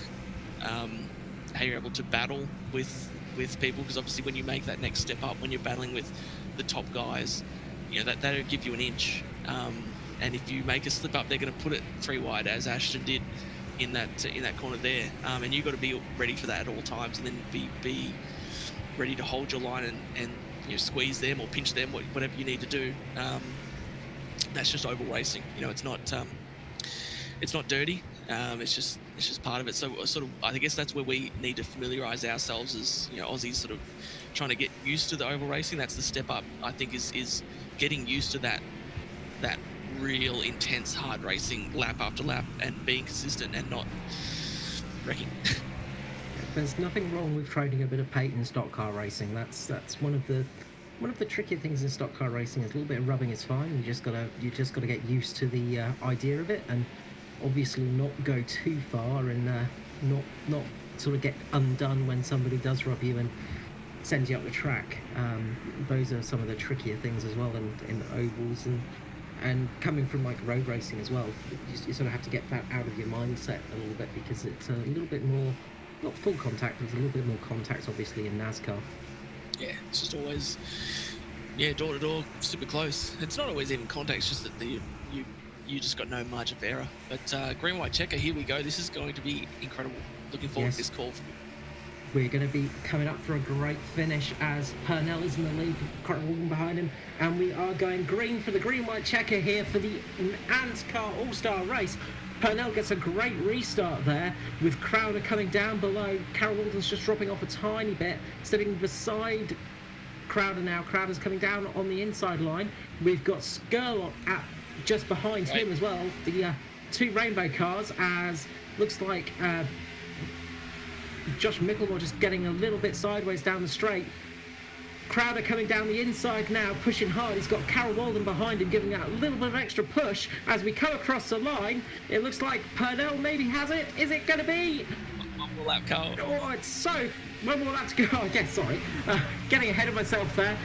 how you're able to battle with people, because obviously when you make that next step up, when you're battling with the top guys, that'll give you an inch. And if you make a slip up, they're going to put it 3 wide, as Ashton did in that corner there. And you've got to be ready for that at all times, and then be ready to hold your line and squeeze them or pinch them, whatever you need to do. That's just oval racing. It's not dirty. It's just part of it. So sort of, I guess that's where we need to familiarise ourselves as Aussies, sort of trying to get used to the oval racing. That's the step up, I think, is getting used to that real intense hard racing lap after lap, and being consistent and not wrecking. There's nothing wrong with trying a bit of paint in stock car racing. That's one of the trickier things in stock car racing. Is a little bit of rubbing is fine. You just gotta get used to the idea of it, and obviously not go too far, and not sort of get undone when somebody does rub you and send you up the track. Those are some of the trickier things as well in ovals, and coming from like road racing as well, you sort of have to get that out of your mindset a little bit, because it's a little bit more, not full contact, there's a little bit more contact obviously in NASCAR. Yeah, it's just always door to door, super close. It's not always even contact, it's just that you just got no margin of error. But green white checker, here we go. This is going to be incredible. Looking forward to this call from you. We're going to be coming up for a great finish as Purnell is in the lead, walking behind him, and we are going green for the green-white checker here for the ANZCAR All-Star race. Purnell gets a great restart there, with Crowder coming down below. Carol Walden's just dropping off a tiny bit, sitting beside Crowder now. Crowder's coming down on the inside line. We've got Skurlock just behind him as well. The 2 rainbow cars, as looks like Josh Mickelmore just getting a little bit sideways down the straight. Crowder coming down the inside now, pushing hard. He's got Carol Walden behind him, giving that a little bit of extra push as we come across the line. It looks like Purnell maybe has it. Is it going to be? One more lap, Carl. Oh, it's so... One more lap to go. Oh, yeah, sorry. Getting ahead of myself there.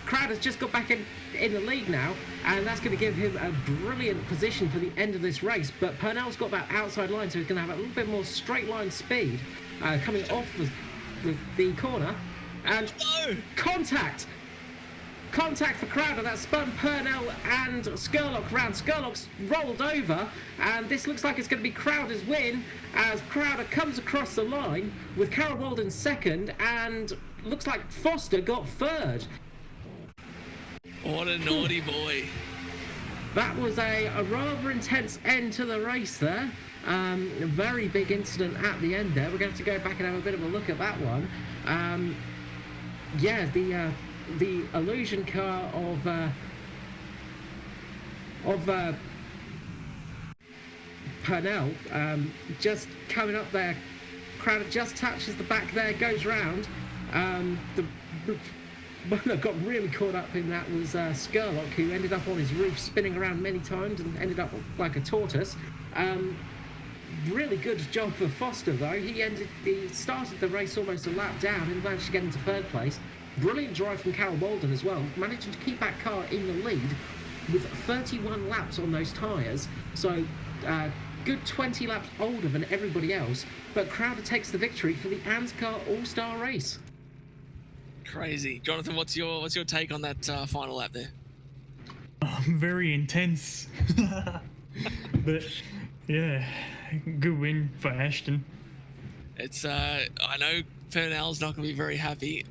Crowder's just got back in the lead now, and that's going to give him a brilliant position for the end of this race. But Purnell's got that outside line, so he's going to have a little bit more straight line speed coming off the corner. And contact for Crowder. That spun Purnell and Skurlock round. Skurlock's rolled over, and this looks like it's going to be Crowder's win, as Crowder comes across the line with Carol Walden second, and looks like Foster got third. What a naughty boy. That was a rather intense end to the race there. A very big incident at the end there. We're going to have to go back and have a bit of a look at that one. Yeah, the illusion car of Purnell just coming up there. Crowder just touches the back there, goes round. The one that got really caught up in that was Skurlock, who ended up on his roof spinning around many times and ended up like a tortoise. Really good job for Foster though. He started the race almost a lap down and managed to get into third place. Brilliant drive from Carol Walden as well, managing to keep that car in the lead with 31 laps on those tyres. So good 20 laps older than everybody else. But Crowder takes the victory for the ANZCAR All-Star race. Crazy, Jonathan. What's your take on that final lap there? Very intense. But yeah, good win for Ashton. It's I know Purnell's not going to be very happy.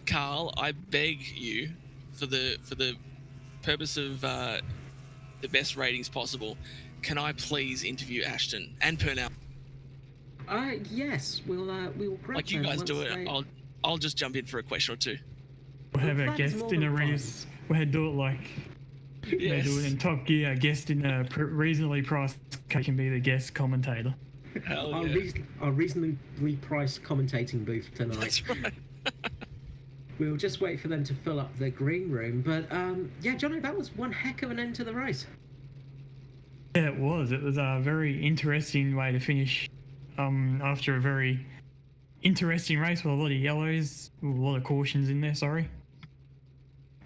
Carl, I beg you, for the purpose of the best ratings possible, can I please interview Ashton and Purnell? Yes, we will grab like you guys do it. I'll just jump in for a question or two. We'll have a guest in a race. We'll do it like they do it in Top Gear. A guest in a reasonably priced car can be the guest commentator. Hell yeah. Our reasonably priced commentating booth tonight. That's right. We'll just wait for them to fill up the green room. But yeah, Johnny, that was one heck of an end to the race. Yeah, it was. It was a very interesting way to finish after a very interesting race with a lot of yellows, with a lot of cautions in there, sorry.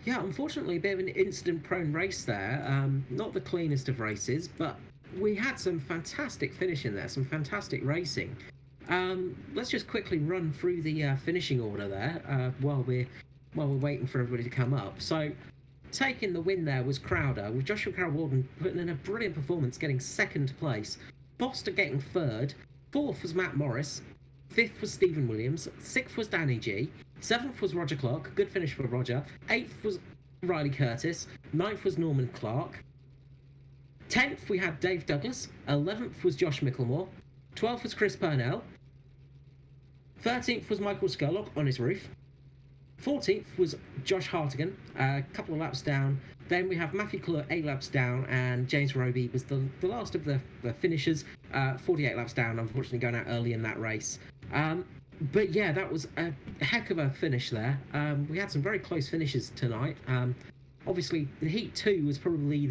Yeah, unfortunately, a bit of an incident-prone race there. Not the cleanest of races, but we had some fantastic finish in there, some fantastic racing. Let's just quickly run through the finishing order there while we're waiting for everybody to come up. So, taking the win there was Crowder, with Joshua Carroll Walden putting in a brilliant performance, getting second place. Foster getting third. Fourth was Matt Morris. Fifth was Stephen Williams. Sixth was Danny G. Seventh was Roger Clark. Good finish for Roger. Eighth was Riley Curtis. Ninth was Norman Clark. 10th we had Dave Douglas. 11th was Josh Micklemore. 12th was Chris Purnell. 13th was Michael Skurlock on his roof. 14th was Josh Hartigan, a couple of laps down. Then we have Matthew Clure, 8 laps down, and James Roby was the last of the finishers, 48 laps down, unfortunately going out early in that race. But yeah, that was a heck of a finish there. We had some very close finishes tonight. Obviously, the Heat 2 was probably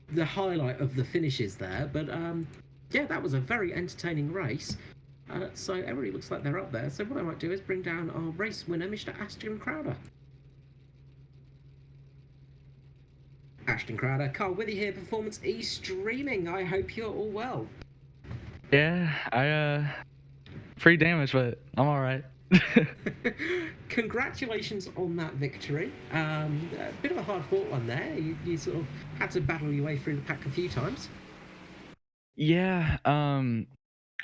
the highlight of the finishes there, but yeah, that was a very entertaining race. So everybody looks like they're up there. So what I might do is bring down our race winner, Mr. Ashton Crowder. Ashton Crowder, Carl Withy here, Performance E streaming. I hope you're all well. Yeah, I free damage, but I'm all right. Congratulations on that victory. A bit of a hard-fought one there. You sort of had to battle your way through the pack a few times. Yeah,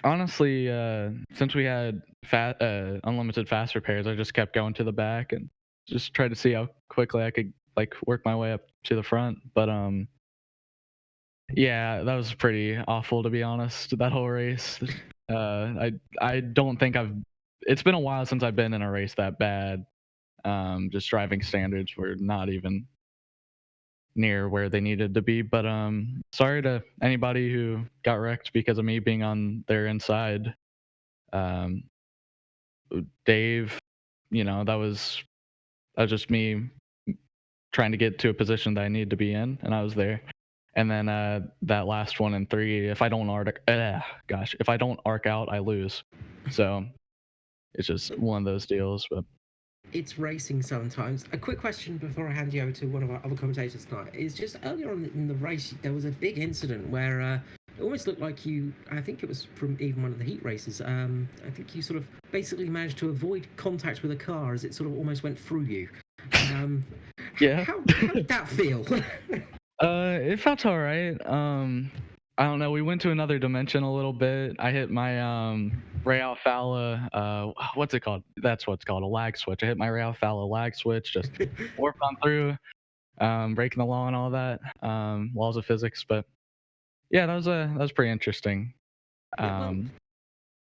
honestly, since we had unlimited fast repairs, I just kept going to the back and just tried to see how quickly I could work my way up to the front. But yeah, that was pretty awful, to be honest. That whole race, I don't think it's been a while since I've been in a race that bad. Just driving standards were not even near where they needed to be. But sorry to anybody who got wrecked because of me being on their inside. Dave, that was just me trying to get to a position that I needed to be in, and I was there. And then that last one in 3, if I don't arc out, I lose. So it's just one of those deals. But it's racing sometimes. A quick question before I hand you over to one of our other commentators tonight is just earlier on in the race, there was a big incident where it almost looked like I think it was from even one of the heat races, I think you sort of basically managed to avoid contact with a car as it sort of almost went through you. Yeah. How did that feel? It felt all right. I don't know. We went to another dimension a little bit. I hit my Ray Alfala, what's it called? That's what's called a lag switch. I hit my Ray Alfala lag switch, just warped on through. breaking the law and all that, laws of physics. But yeah, that was pretty interesting. Yeah, well,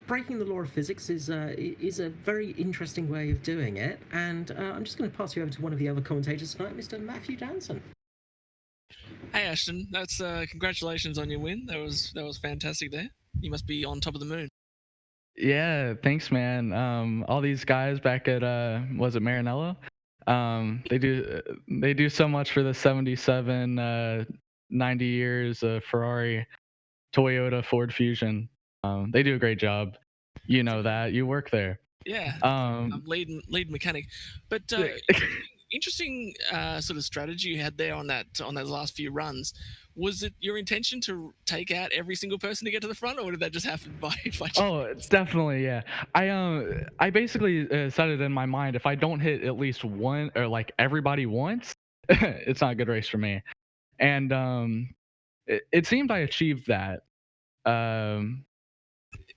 breaking the law of physics is a very interesting way of doing it, and I'm just going to pass you over to one of the other commentators tonight, Mr. Matthew Danson. Hey Ashton, that's congratulations on your win. That was fantastic there. You must be on top of the moon. Yeah, thanks, man. All these guys back at was it Maranello? They do so much for the 77, 90 years Ferrari, Toyota, Ford Fusion. They do a great job. You know that. You work there. Yeah, I'm lead mechanic. But interesting sort of strategy you had there on those last few runs. Was it your intention to take out every single person to get to the front, or did that just happen by chance? Oh, it's definitely, yeah. I basically set it in my mind, if I don't hit at least one or like everybody once, it's not a good race for me. And it seemed I achieved that.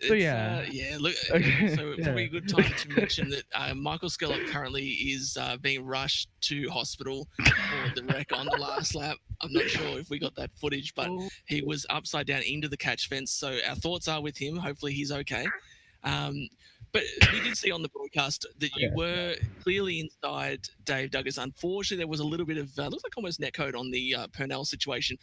So yeah. Yeah. Look, Okay, so probably a good time to mention that Michael Scallop currently is being rushed to hospital for the wreck on the last lap. I'm not sure if we got that footage, but he was upside down into the catch fence. So our thoughts are with him. Hopefully he's okay. But we did see on the broadcast that you were clearly inside Dave Douglas. Unfortunately, there was a little bit of looks like almost netcode on the Purnell situation.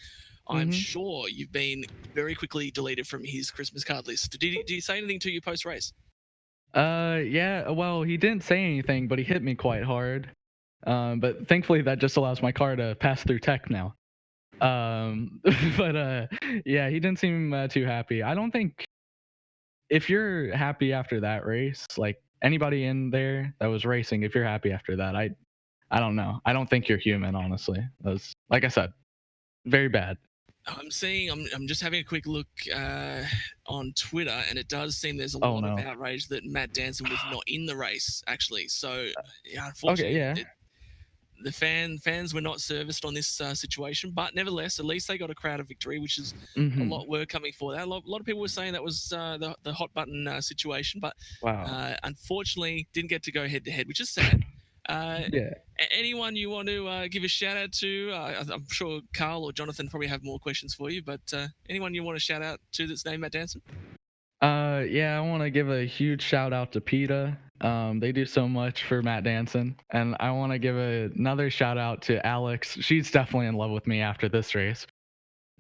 I'm sure you've been very quickly deleted from his Christmas card list. Did he say anything to you post race? Yeah. Well, he didn't say anything, but he hit me quite hard. But thankfully, that just allows my car to pass through tech now. But yeah, he didn't seem too happy. I don't think if you're happy after that race, like anybody in there that was racing, if you're happy after that, I don't know. I don't think you're human, honestly. That was, like I said, very bad. I'm just having a quick look on Twitter, and it does seem there's a lot of outrage that Matt Danson was not in the race, actually. So, yeah, unfortunately, the fans were not serviced on this situation, but nevertheless, at least they got a crowd of victory, which is a lot were coming for that. A lot of people were saying that was the hot button situation, but unfortunately didn't get to go head to head, which is sad. Anyone you want to give a shout out to? I'm sure Carl or Jonathan probably have more questions for you, but anyone you want to shout out to that's named Matt Danson? Yeah, I want to give a huge shout out to PETA. They do so much for Matt Danson, and I want to give another shout out to Alex. She's definitely in love with me after this race.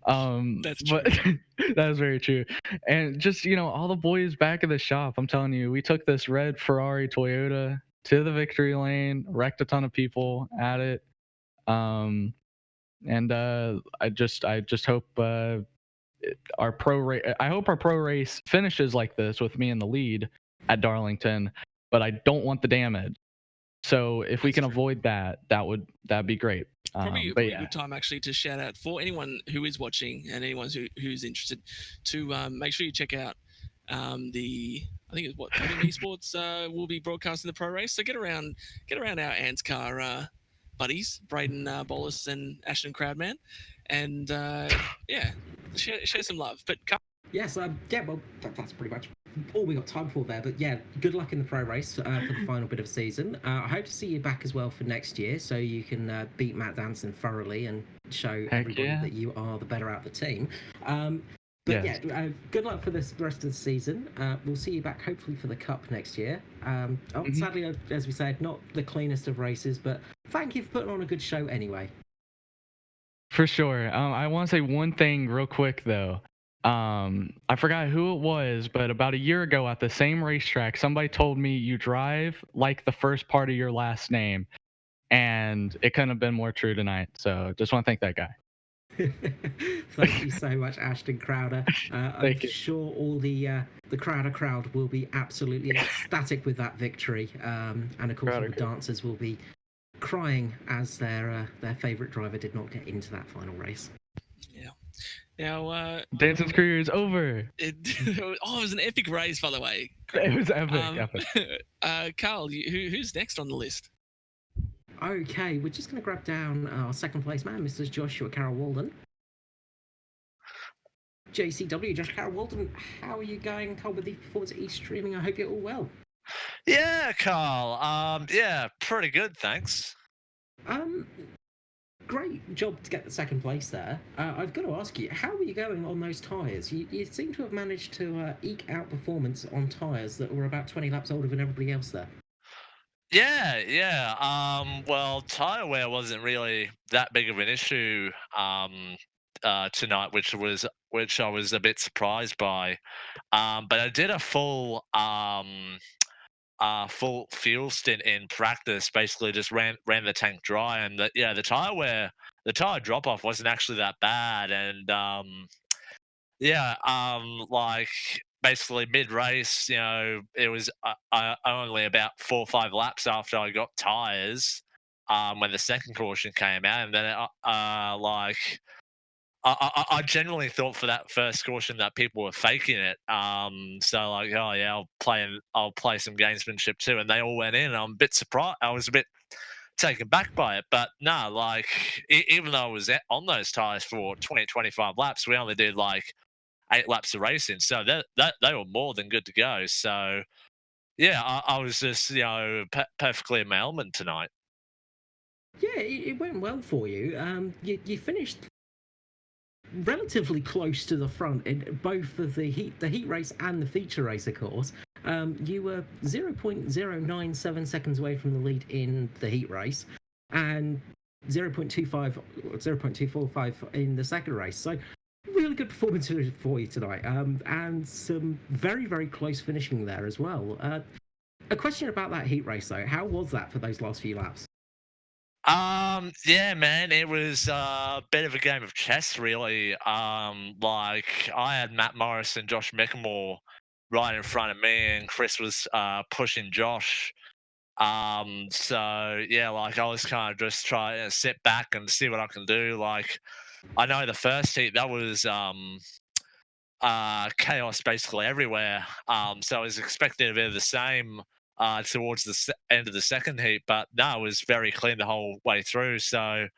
That's true. But that is very true. And just, all the boys back at the shop, I'm telling you, we took this red Ferrari Toyota to the victory lane, wrecked a ton of people at it. And I just hope our I hope our pro race finishes like this with me in the lead at Darlington, but I don't want the damage. So if we can avoid that'd be great. Probably a good time actually to shout out for anyone who is watching and anyone who's interested to make sure you check out I think it's what Esports will be broadcasting the pro race. So get around our ANZCAR buddies, Braden Bolus and Ashton Crowdman, and share some love. But yes, yeah, well, that's pretty much all we got time for there. But yeah, good luck in the pro race for the final bit of season. I hope to see you back as well for next year, so you can beat Matt Danson thoroughly and show everybody that you are the better out of the team. But good luck for the rest of the season. We'll see you back hopefully for the Cup next year. Sadly, as we said, not the cleanest of races, but thank you for putting on a good show anyway. For sure. I want to say one thing real quick though. I forgot who it was, but about a year ago at the same racetrack, somebody told me you drive like the first part of your last name, and it couldn't have been more true tonight. So just want to thank that guy. Thank you so much, Ashton Crowder. I'm sure all the Crowder crowd will be absolutely ecstatic with that victory, and of course all the dancers will be crying as their favourite driver did not get into that final race. Yeah. Now, Danson's career is over. It was an epic race, by the way. It was epic. Carl, who's next on the list? Okay, we're just going to grab down our second place man, Mr. Joshua Carroll Walden. JCW, Josh Carroll Walden, how are you going, Carl, with the performance at East Streaming? I hope you're all well. Yeah, Carl. Yeah, pretty good, thanks. great job to get the second place there. I've got to ask you, how were you going on those tyres? You seem to have managed to eke out performance on tyres that were about 20 laps older than everybody else there. Yeah, yeah. Well, tire wear wasn't really that big of an issue tonight, which I was a bit surprised by. But I did a full fuel stint in practice. Basically, just ran the tank dry, and the tire drop off wasn't actually that bad, and yeah, like basically mid race, it was only about 4 or 5 laps after I got tires, when the second caution came out, and then like I generally thought for that first caution that people were faking it. So like, oh yeah, I'll play some gamesmanship too, and they all went in. And I'm a bit surprised. I was a bit taken back by it, but no, like even though I was on those tires for 20, 25 laps, we only did like 8 laps of racing, so that they were more than good to go. So yeah, I was just perfectly in my element tonight. Yeah, it went well for you. You finished relatively close to the front in both of the heat race and the feature race, of course. You were 0.097 seconds away from the lead in the heat race, and 0.245 in the second race. So really good performance for you tonight, and some very, very close finishing there as well. A question about that heat race though: how was that for those last few laps? Yeah, man, it was a bit of a game of chess, really. Like I had Matt Morris and Josh Mickamore right in front of me, and Chris was pushing Josh. So yeah, like I was kind of just trying to sit back and see what I can do. Like I know the first heat that was chaos basically everywhere. So I was expecting a bit of the same towards the end of the second heat, but no, it was very clean the whole way through. So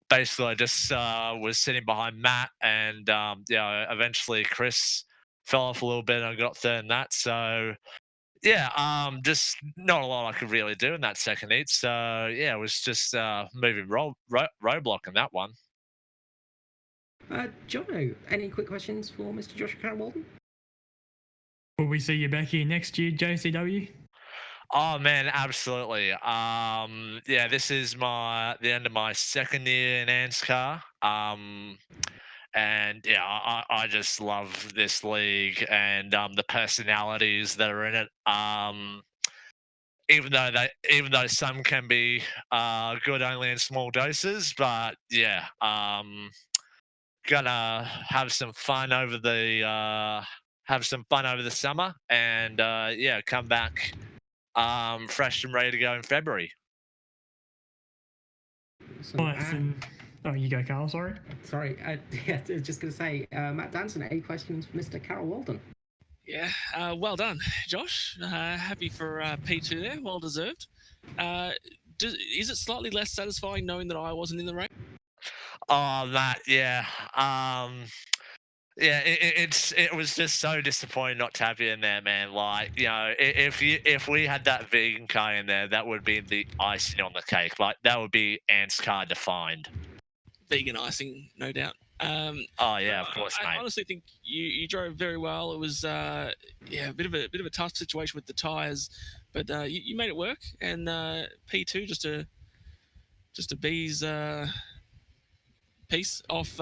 basically, I just was sitting behind Matt, and eventually Chris fell off a little bit, and I got third in that. So yeah, just not a lot I could really do in that second heat. So yeah, it was just moving roadblock in that one. Jono, any quick questions for Mr. Joshua Carroll-Walden? Will we see you back here next year, JCW? Oh man, absolutely. Yeah, this is the end of my second year in ANZCAR. And yeah, I just love this league and the personalities that are in it. Even though some can be good only in small doses, but yeah, gonna have some fun over the summer, and yeah, come back fresh and ready to go in February. So, Nice. And oh, you go, Carl. Sorry. sorry, yeah, I was just going to say, Matt Danson, any questions for Mr. Carroll-Walden? Yeah, well done, Josh. Happy for P2 there, well deserved. Is it slightly less satisfying knowing that I wasn't in the race? Oh, that yeah. Yeah, it was just so disappointing not to have you in there, man. Like, if we had that vegan car in there, that would be the icing on the cake. Like, that would be Ants car defined. Vegan icing, no doubt. Oh yeah, of course, I mate. honestly think you drove very well. It was a bit of a tough situation with the tires, but you made it work. And P2 just a bee's piece off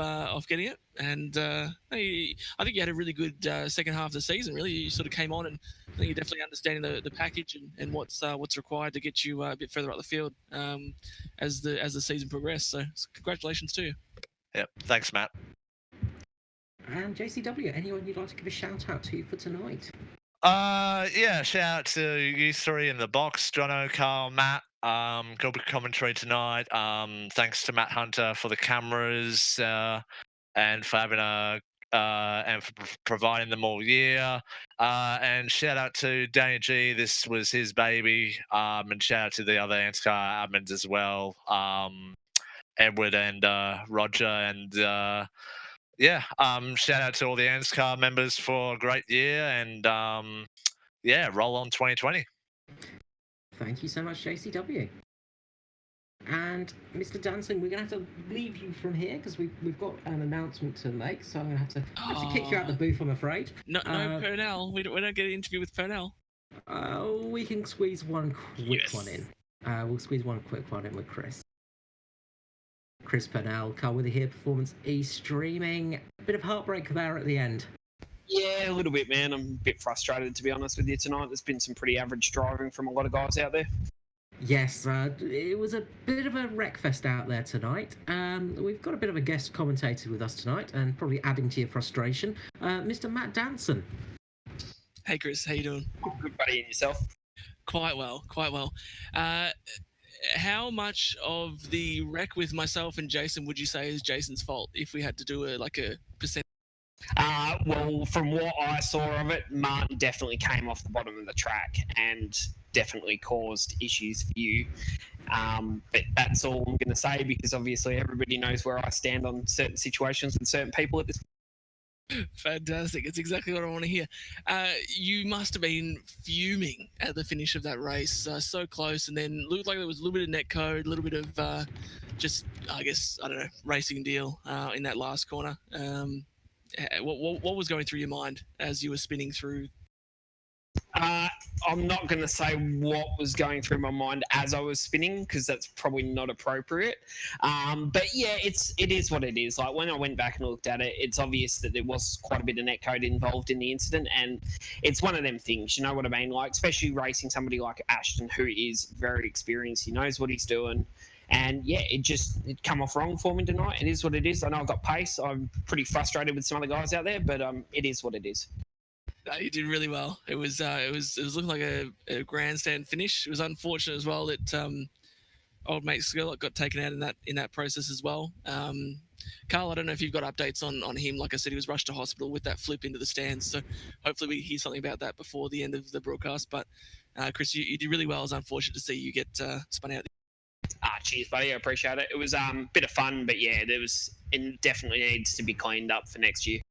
getting it. And I think you had a really good second half of the season. Really, you sort of came on, and I think you're definitely understanding the package and what's required to get you a bit further up the field as the season progressed. So congratulations to you. Yep. Thanks, Matt. And JCW, anyone you'd like to give a shout out to for tonight? Yeah, shout out to you three in the box, Jono, Carl, Matt. Good commentary tonight. Thanks to Matt Hunter for the cameras and for having and for providing them all year. And shout out to Danny G. This was his baby. And shout out to the other ANZCAR admins as well. Edward and Roger, and yeah, shout out to all the ANZCAR members for a great year, and yeah, roll on 2020. Thank you so much, JCW. And Mr. Danson, we're going to have to leave you from here because we've got an announcement to make. So I'm going to have to kick you out the booth, I'm afraid. No, Purnell. We don't get an interview with Purnell. We can squeeze one quick one in. We'll squeeze one quick one in with Chris. Chris Purnell, Car With You Here Performance e-streaming. A bit of heartbreak there at the end. Yeah, a little bit, man. I'm a bit frustrated, to be honest with you, tonight. There's been some pretty average driving from a lot of guys out there. Yes, it was a bit of a wreckfest out there tonight. We've got a bit of a guest commentator with us tonight, and probably adding to your frustration, Mr. Matt Danson. Hey, Chris. How you doing? Good, buddy. And yourself? Quite well. How much of the wreck with myself and Jason would you say is Jason's fault if we had to do a percent? Well, from what I saw of it, Martin definitely came off the bottom of the track and definitely caused issues for you. But that's all I'm going to say, because obviously everybody knows where I stand on certain situations with certain people at this point. Fantastic. It's exactly what I want to hear. You must have been fuming at the finish of that race. So close, and then looked like there was a little bit of net code, a little bit of just, I guess, I don't know, racing deal in that last corner. What was going through your mind as you were spinning through? I'm not going to say what was going through my mind as I was spinning, because that's probably not appropriate. But yeah, it is what it is. Like, when I went back and looked at it, it's obvious that there was quite a bit of netcode involved in the incident, and it's one of them things, you know what I mean? Like, especially racing somebody like Ashton, who is very experienced, he knows what he's doing. And yeah, it come off wrong for me tonight. It is what it is. I know I've got pace. I'm pretty frustrated with some other guys out there, but it is what it is. You did really well. It was looking like a grandstand finish. It was unfortunate as well that old mate Skurlock got taken out in that process as well. Carl, I don't know if you've got updates on him. Like I said, he was rushed to hospital with that flip into the stands. So hopefully we hear something about that before the end of the broadcast. But Chris, you did really well. It was unfortunate to see you get spun out. Cheers, buddy. I appreciate it. It was a bit of fun, but yeah, it definitely needs to be cleaned up for next year.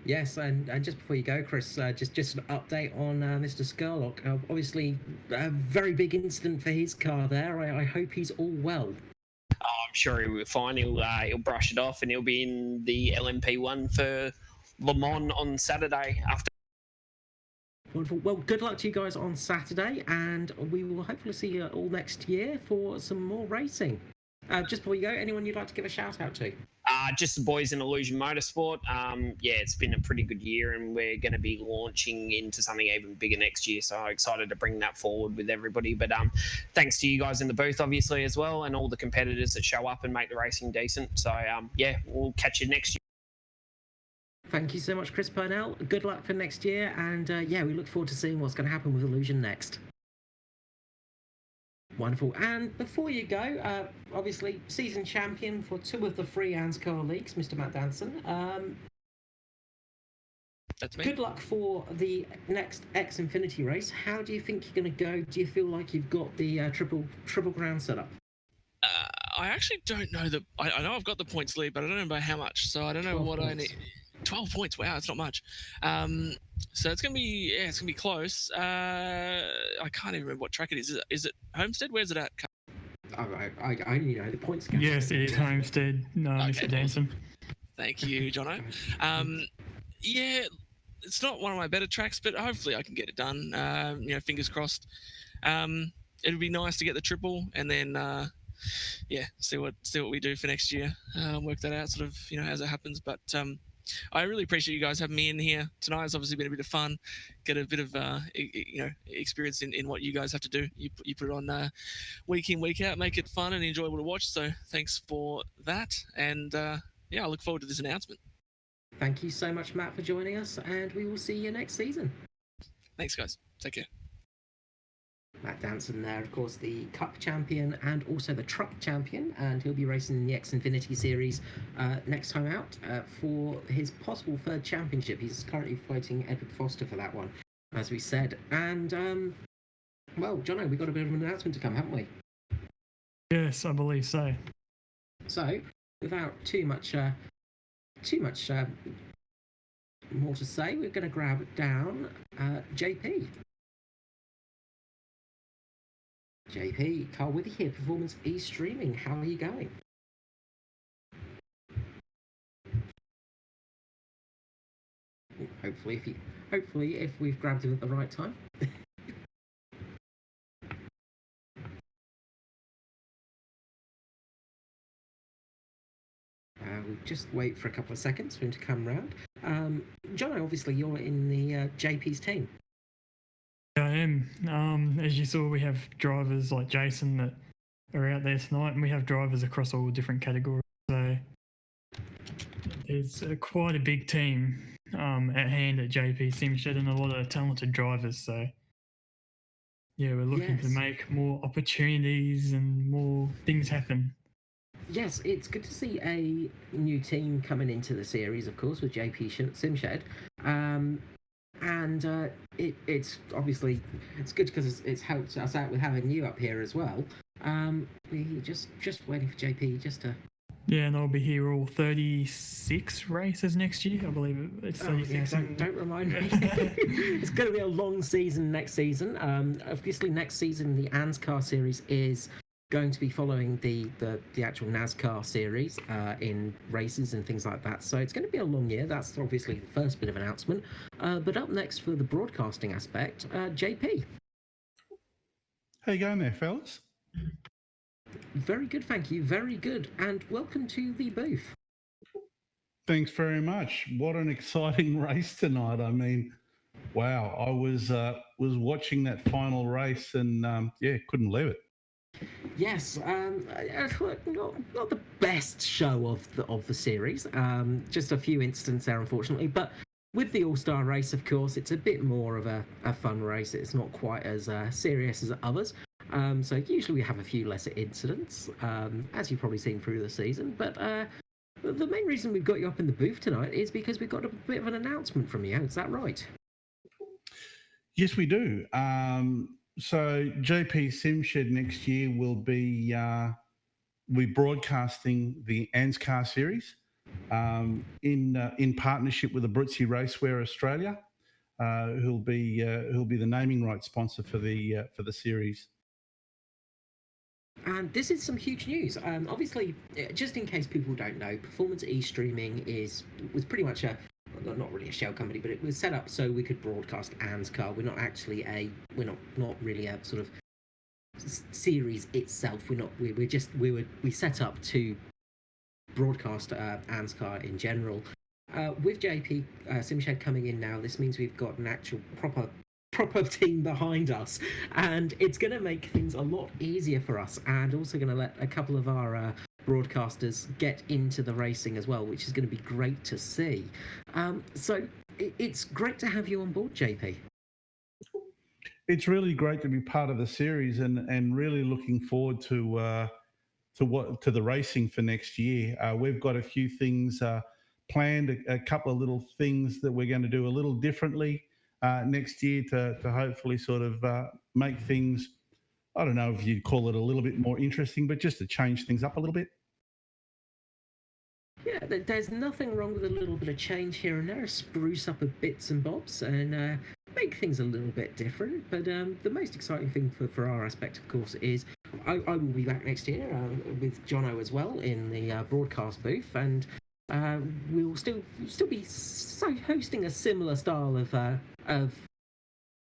Yes, and just before you go, Chris, just an update on Mr. Skurlock. Obviously, a very big incident for his car there. I hope he's all well. I'm sure he'll be fine. He'll brush it off, and he'll be in the LMP1 for Le Mans on Saturday after. Wonderful. Well, good luck to you guys on Saturday, and we will hopefully see you all next year for some more racing. Just before you go, anyone you'd like to give a shout out to? Just the boys in Illusion Motorsport. Yeah, it's been a pretty good year, and we're going to be launching into something even bigger next year. So excited to bring that forward with everybody. But thanks to you guys in the booth, obviously, as well, and all the competitors that show up and make the racing decent. So yeah, we'll catch you next year. Thank you so much, Chris Purnell. Good luck for next year, and yeah, we look forward to seeing what's going to happen with Illusion next. Wonderful. And before you go, obviously, season champion for 2 of the 3 ANZCAR leagues, Mr. Matt Danson. That's me. Good luck for the next X-Infinity race. How do you think you're going to go? Do you feel like you've got the triple crown set up? I actually don't know I know I've got the points lead, but I don't know by how much. So I don't know what points. I need. 12 points. Wow, it's not much. So it's gonna be close. I can't even remember what track it is. Is it Homestead? Where's it at? I only know the points. Yes, it is Homestead. No, okay, Mr. Danson. Thank you, Jono. Yeah, it's not one of my better tracks, but hopefully I can get it done. Fingers crossed. It'd be nice to get the triple, and then see what we do for next year. Work that out, sort of, as it happens. But I really appreciate you guys having me in here tonight. It's obviously been a bit of fun, get a bit of experience in what you guys have to do. You put it on week in, week out, make it fun and enjoyable to watch. So thanks for that, and I look forward to this announcement. Thank you so much, Matt, for joining us, and we will see you next season. Thanks, guys. Take care. Matt Danson there, of course, the Cup champion and also the Truck champion, and he'll be racing in the X-Infinity Series next time out for his possible 3rd championship. He's currently fighting Edward Foster for that one, as we said. And, well, Jono, we've got a bit of an announcement to come, haven't we? Yes, I believe so. So, without too much more to say, we're going to grab down JP. JP, Carl Withy here, Performance E Streaming. How are you going? Hopefully, if we've grabbed him at the right time. We'll just wait for a couple of seconds for him to come round. John, obviously you're in the JP's team. I am. As you saw, we have drivers like Jason that are out there tonight, and we have drivers across all different categories. So there's quite a big team at hand at JP Simshed and a lot of talented drivers. So yeah, we're looking to make more opportunities and more things happen. Yes, it's good to see a new team coming into the series, of course, with JP Simshed. And it's obviously it's good because it's helped us out with having you up here as well. We just waiting for JP just to. Yeah, and I'll be here all 36 races next year. I believe it's 36. Don't remind me. It's going to be a long season next season. Obviously, next season the ANZCAR series is going to be following the actual NASCAR series in races and things like that. So it's going to be a long year. That's obviously the first bit of announcement. But up next for the broadcasting aspect, JP. How you going there, fellas? Very good, thank you. Very good. And welcome to the booth. Thanks very much. What an exciting race tonight. I mean, wow, I was watching that final race and couldn't believe it. Yes, not the best show of the series. Just a few incidents there, unfortunately. But with the All-Star race, of course, it's a bit more of a fun race. It's not quite as serious as others. So usually we have a few lesser incidents, as you've probably seen through the season. But the main reason we've got you up in the booth tonight is because we've got a bit of an announcement from you. Is that right? Yes, we do. So JP Simshed next year will be broadcasting the ANZCAR series in partnership with Abruzzi Raceware Australia, who'll be the naming rights sponsor for the series. And this is some huge news. Obviously, just in case people don't know, Performance E-Streaming was pretty much not really a shell company, but it was set up so we could broadcast ANZCAR. We're not really a sort of series itself. We set up to broadcast ANZCAR in general. With JP Simshed coming in now, this means we've got an actual proper team behind us, and it's going to make things a lot easier for us, and also going to let a couple of our broadcasters get into the racing as well, which is going to be great to see. So it's great to have you on board, JP. It's really great to be part of the series, and really looking forward to the racing for next year. We've got a few things planned, a couple of little things that we're going to do a little differently next year to hopefully sort of make things, I don't know if you'd call it a little bit more interesting, but just to change things up a little bit. Yeah, there's nothing wrong with a little bit of change here and there, spruce up a bits and bobs and make things a little bit different. But the most exciting thing for our aspect, of course, is I will be back next year with Jono as well in the broadcast booth, and we'll still be hosting a similar style of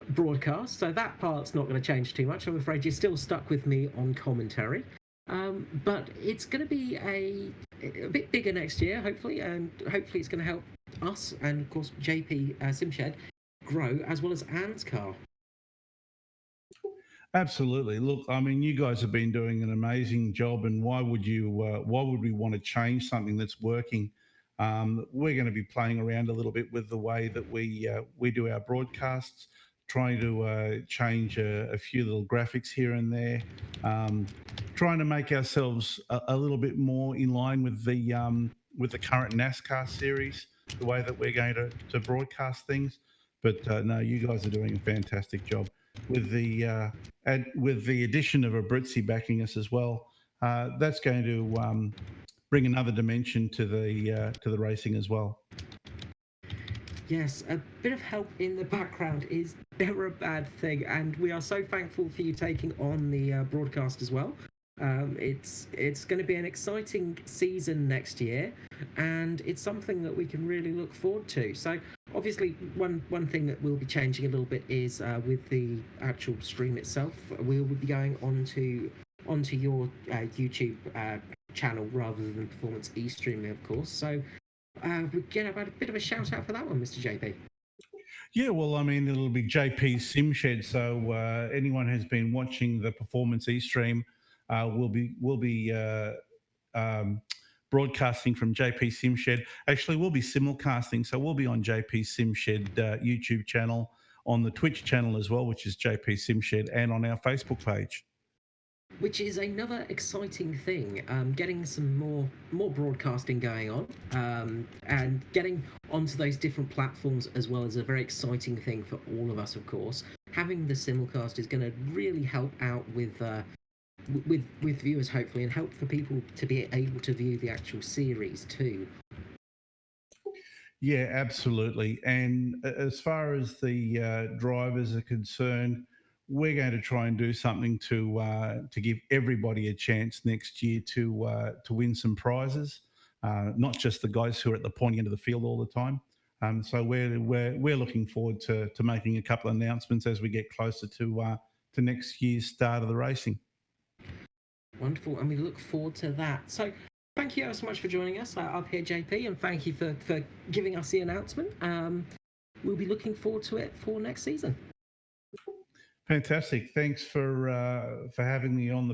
broadcast. So that part's not going to change too much. I'm afraid you're still stuck with me on commentary. But it's going to be a bit bigger next year, hopefully, and hopefully it's going to help us and, of course, JP Simshed grow as well as ANZCAR. Absolutely. Look, I mean, you guys have been doing an amazing job, and why would we want to change something that's working? We're going to be playing around a little bit with the way that we do our broadcasts, trying to change a few little graphics here and there, trying to make ourselves a little bit more in line with the current NASCAR series, the way that we're going to broadcast things. But no, you guys are doing a fantastic job with the addition of Abruzzi backing us as well. That's going to bring another dimension to the racing as well. Yes, a bit of help in the background is never a bad thing, and we are so thankful for you taking on the broadcast as well. It's going to be an exciting season next year, and it's something that we can really look forward to. So, obviously, one thing that will be changing a little bit is with the actual stream itself. We will be going onto your YouTube channel rather than Performance E streaming, of course. So we get about a bit of a shout out for that one, Mr. JP. Yeah, well, I mean, it'll be JP Simshed. So anyone who's been watching the Performance E stream will be broadcasting from JP Simshed. Actually, we'll be simulcasting, so we'll be on JP Simshed YouTube channel, on the Twitch channel as well, which is JP Simshed, and on our Facebook page. Which is another exciting thing, getting some more broadcasting going on, and getting onto those different platforms as well is a very exciting thing for all of us, of course. Having the simulcast is going to really help out with viewers, hopefully, and help for people to be able to view the actual series too. Yeah, absolutely. And as far as the drivers are concerned, we're going to try and do something to give everybody a chance next year to win some prizes, not just the guys who are at the pointy end of the field all the time. So we're looking forward to making a couple of announcements as we get closer to next year's start of the racing. Wonderful, and we look forward to that. So thank you so much for joining us up here, JP, and thank you for giving us the announcement. We'll be looking forward to it for next season. Fantastic. Thanks for having me on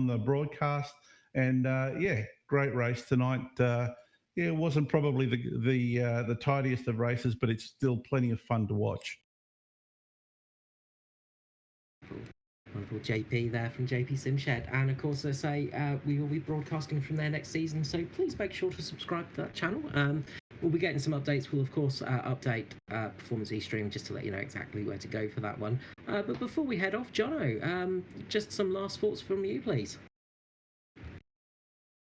the broadcast. And yeah, great race tonight. Yeah, it wasn't probably the tidiest of races, but it's still plenty of fun to watch. Wonderful JP there from JP Simshed, and of course, I say we will be broadcasting from there next season. So please make sure to subscribe to that channel. We'll be getting some updates. We'll of course update Performance eStream just to let you know exactly where to go for that one. But before we head off, Jono, just some last thoughts from you, please.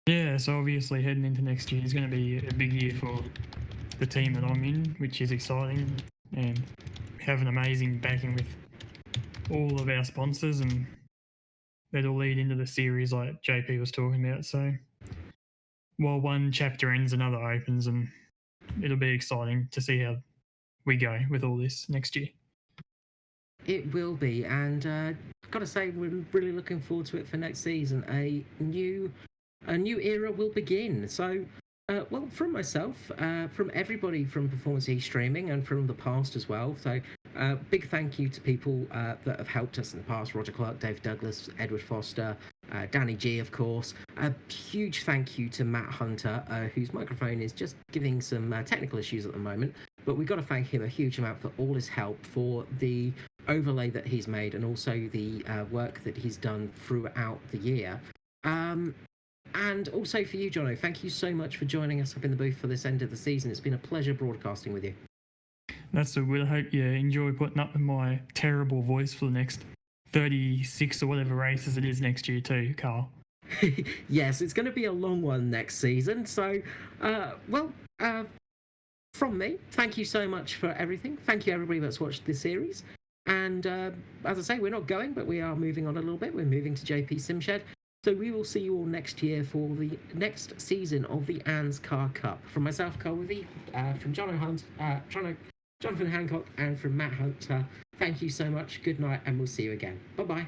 Yeah, so obviously heading into next year is going to be a big year for the team that I'm in, which is exciting, and we have an amazing backing with all of our sponsors, and that'll lead into the series like JP was talking about. So while one chapter ends, another opens, and it'll be exciting to see how we go with all this next year. It will be, and I've got to say, we're really looking forward to it for next season. A new era will begin. So, well, from myself, from everybody from Performance E-Streaming, and from the past as well. So, big thank you to people that have helped us in the past: Roger Clark, Dave Douglas, Edward Foster, Danny G, of course. A huge thank you to Matt Hunter, whose microphone is just giving some technical issues at the moment. But we've got to thank him a huge amount for all his help, for the overlay that he's made, and also the work that he's done throughout the year. And also for you, Jono, thank you so much for joining us up in the booth for this end of the season. It's been a pleasure broadcasting with you. That's all good. I hope you enjoy putting up with my terrible voice for the next 36 or whatever races it is next year too, Carl. Yes, it's going to be a long one next season. So, from me, thank you so much for everything. Thank you, everybody that's watched this series. And as I say, we're not going, but we are moving on a little bit. We're moving to JP Simshed. So we will see you all next year for the next season of the ANZCAR Cup. From myself, Carl Withy, from Jonathan Hancock, and from Matt Hunter, thank you so much. Good night, and we'll see you again. Bye-bye.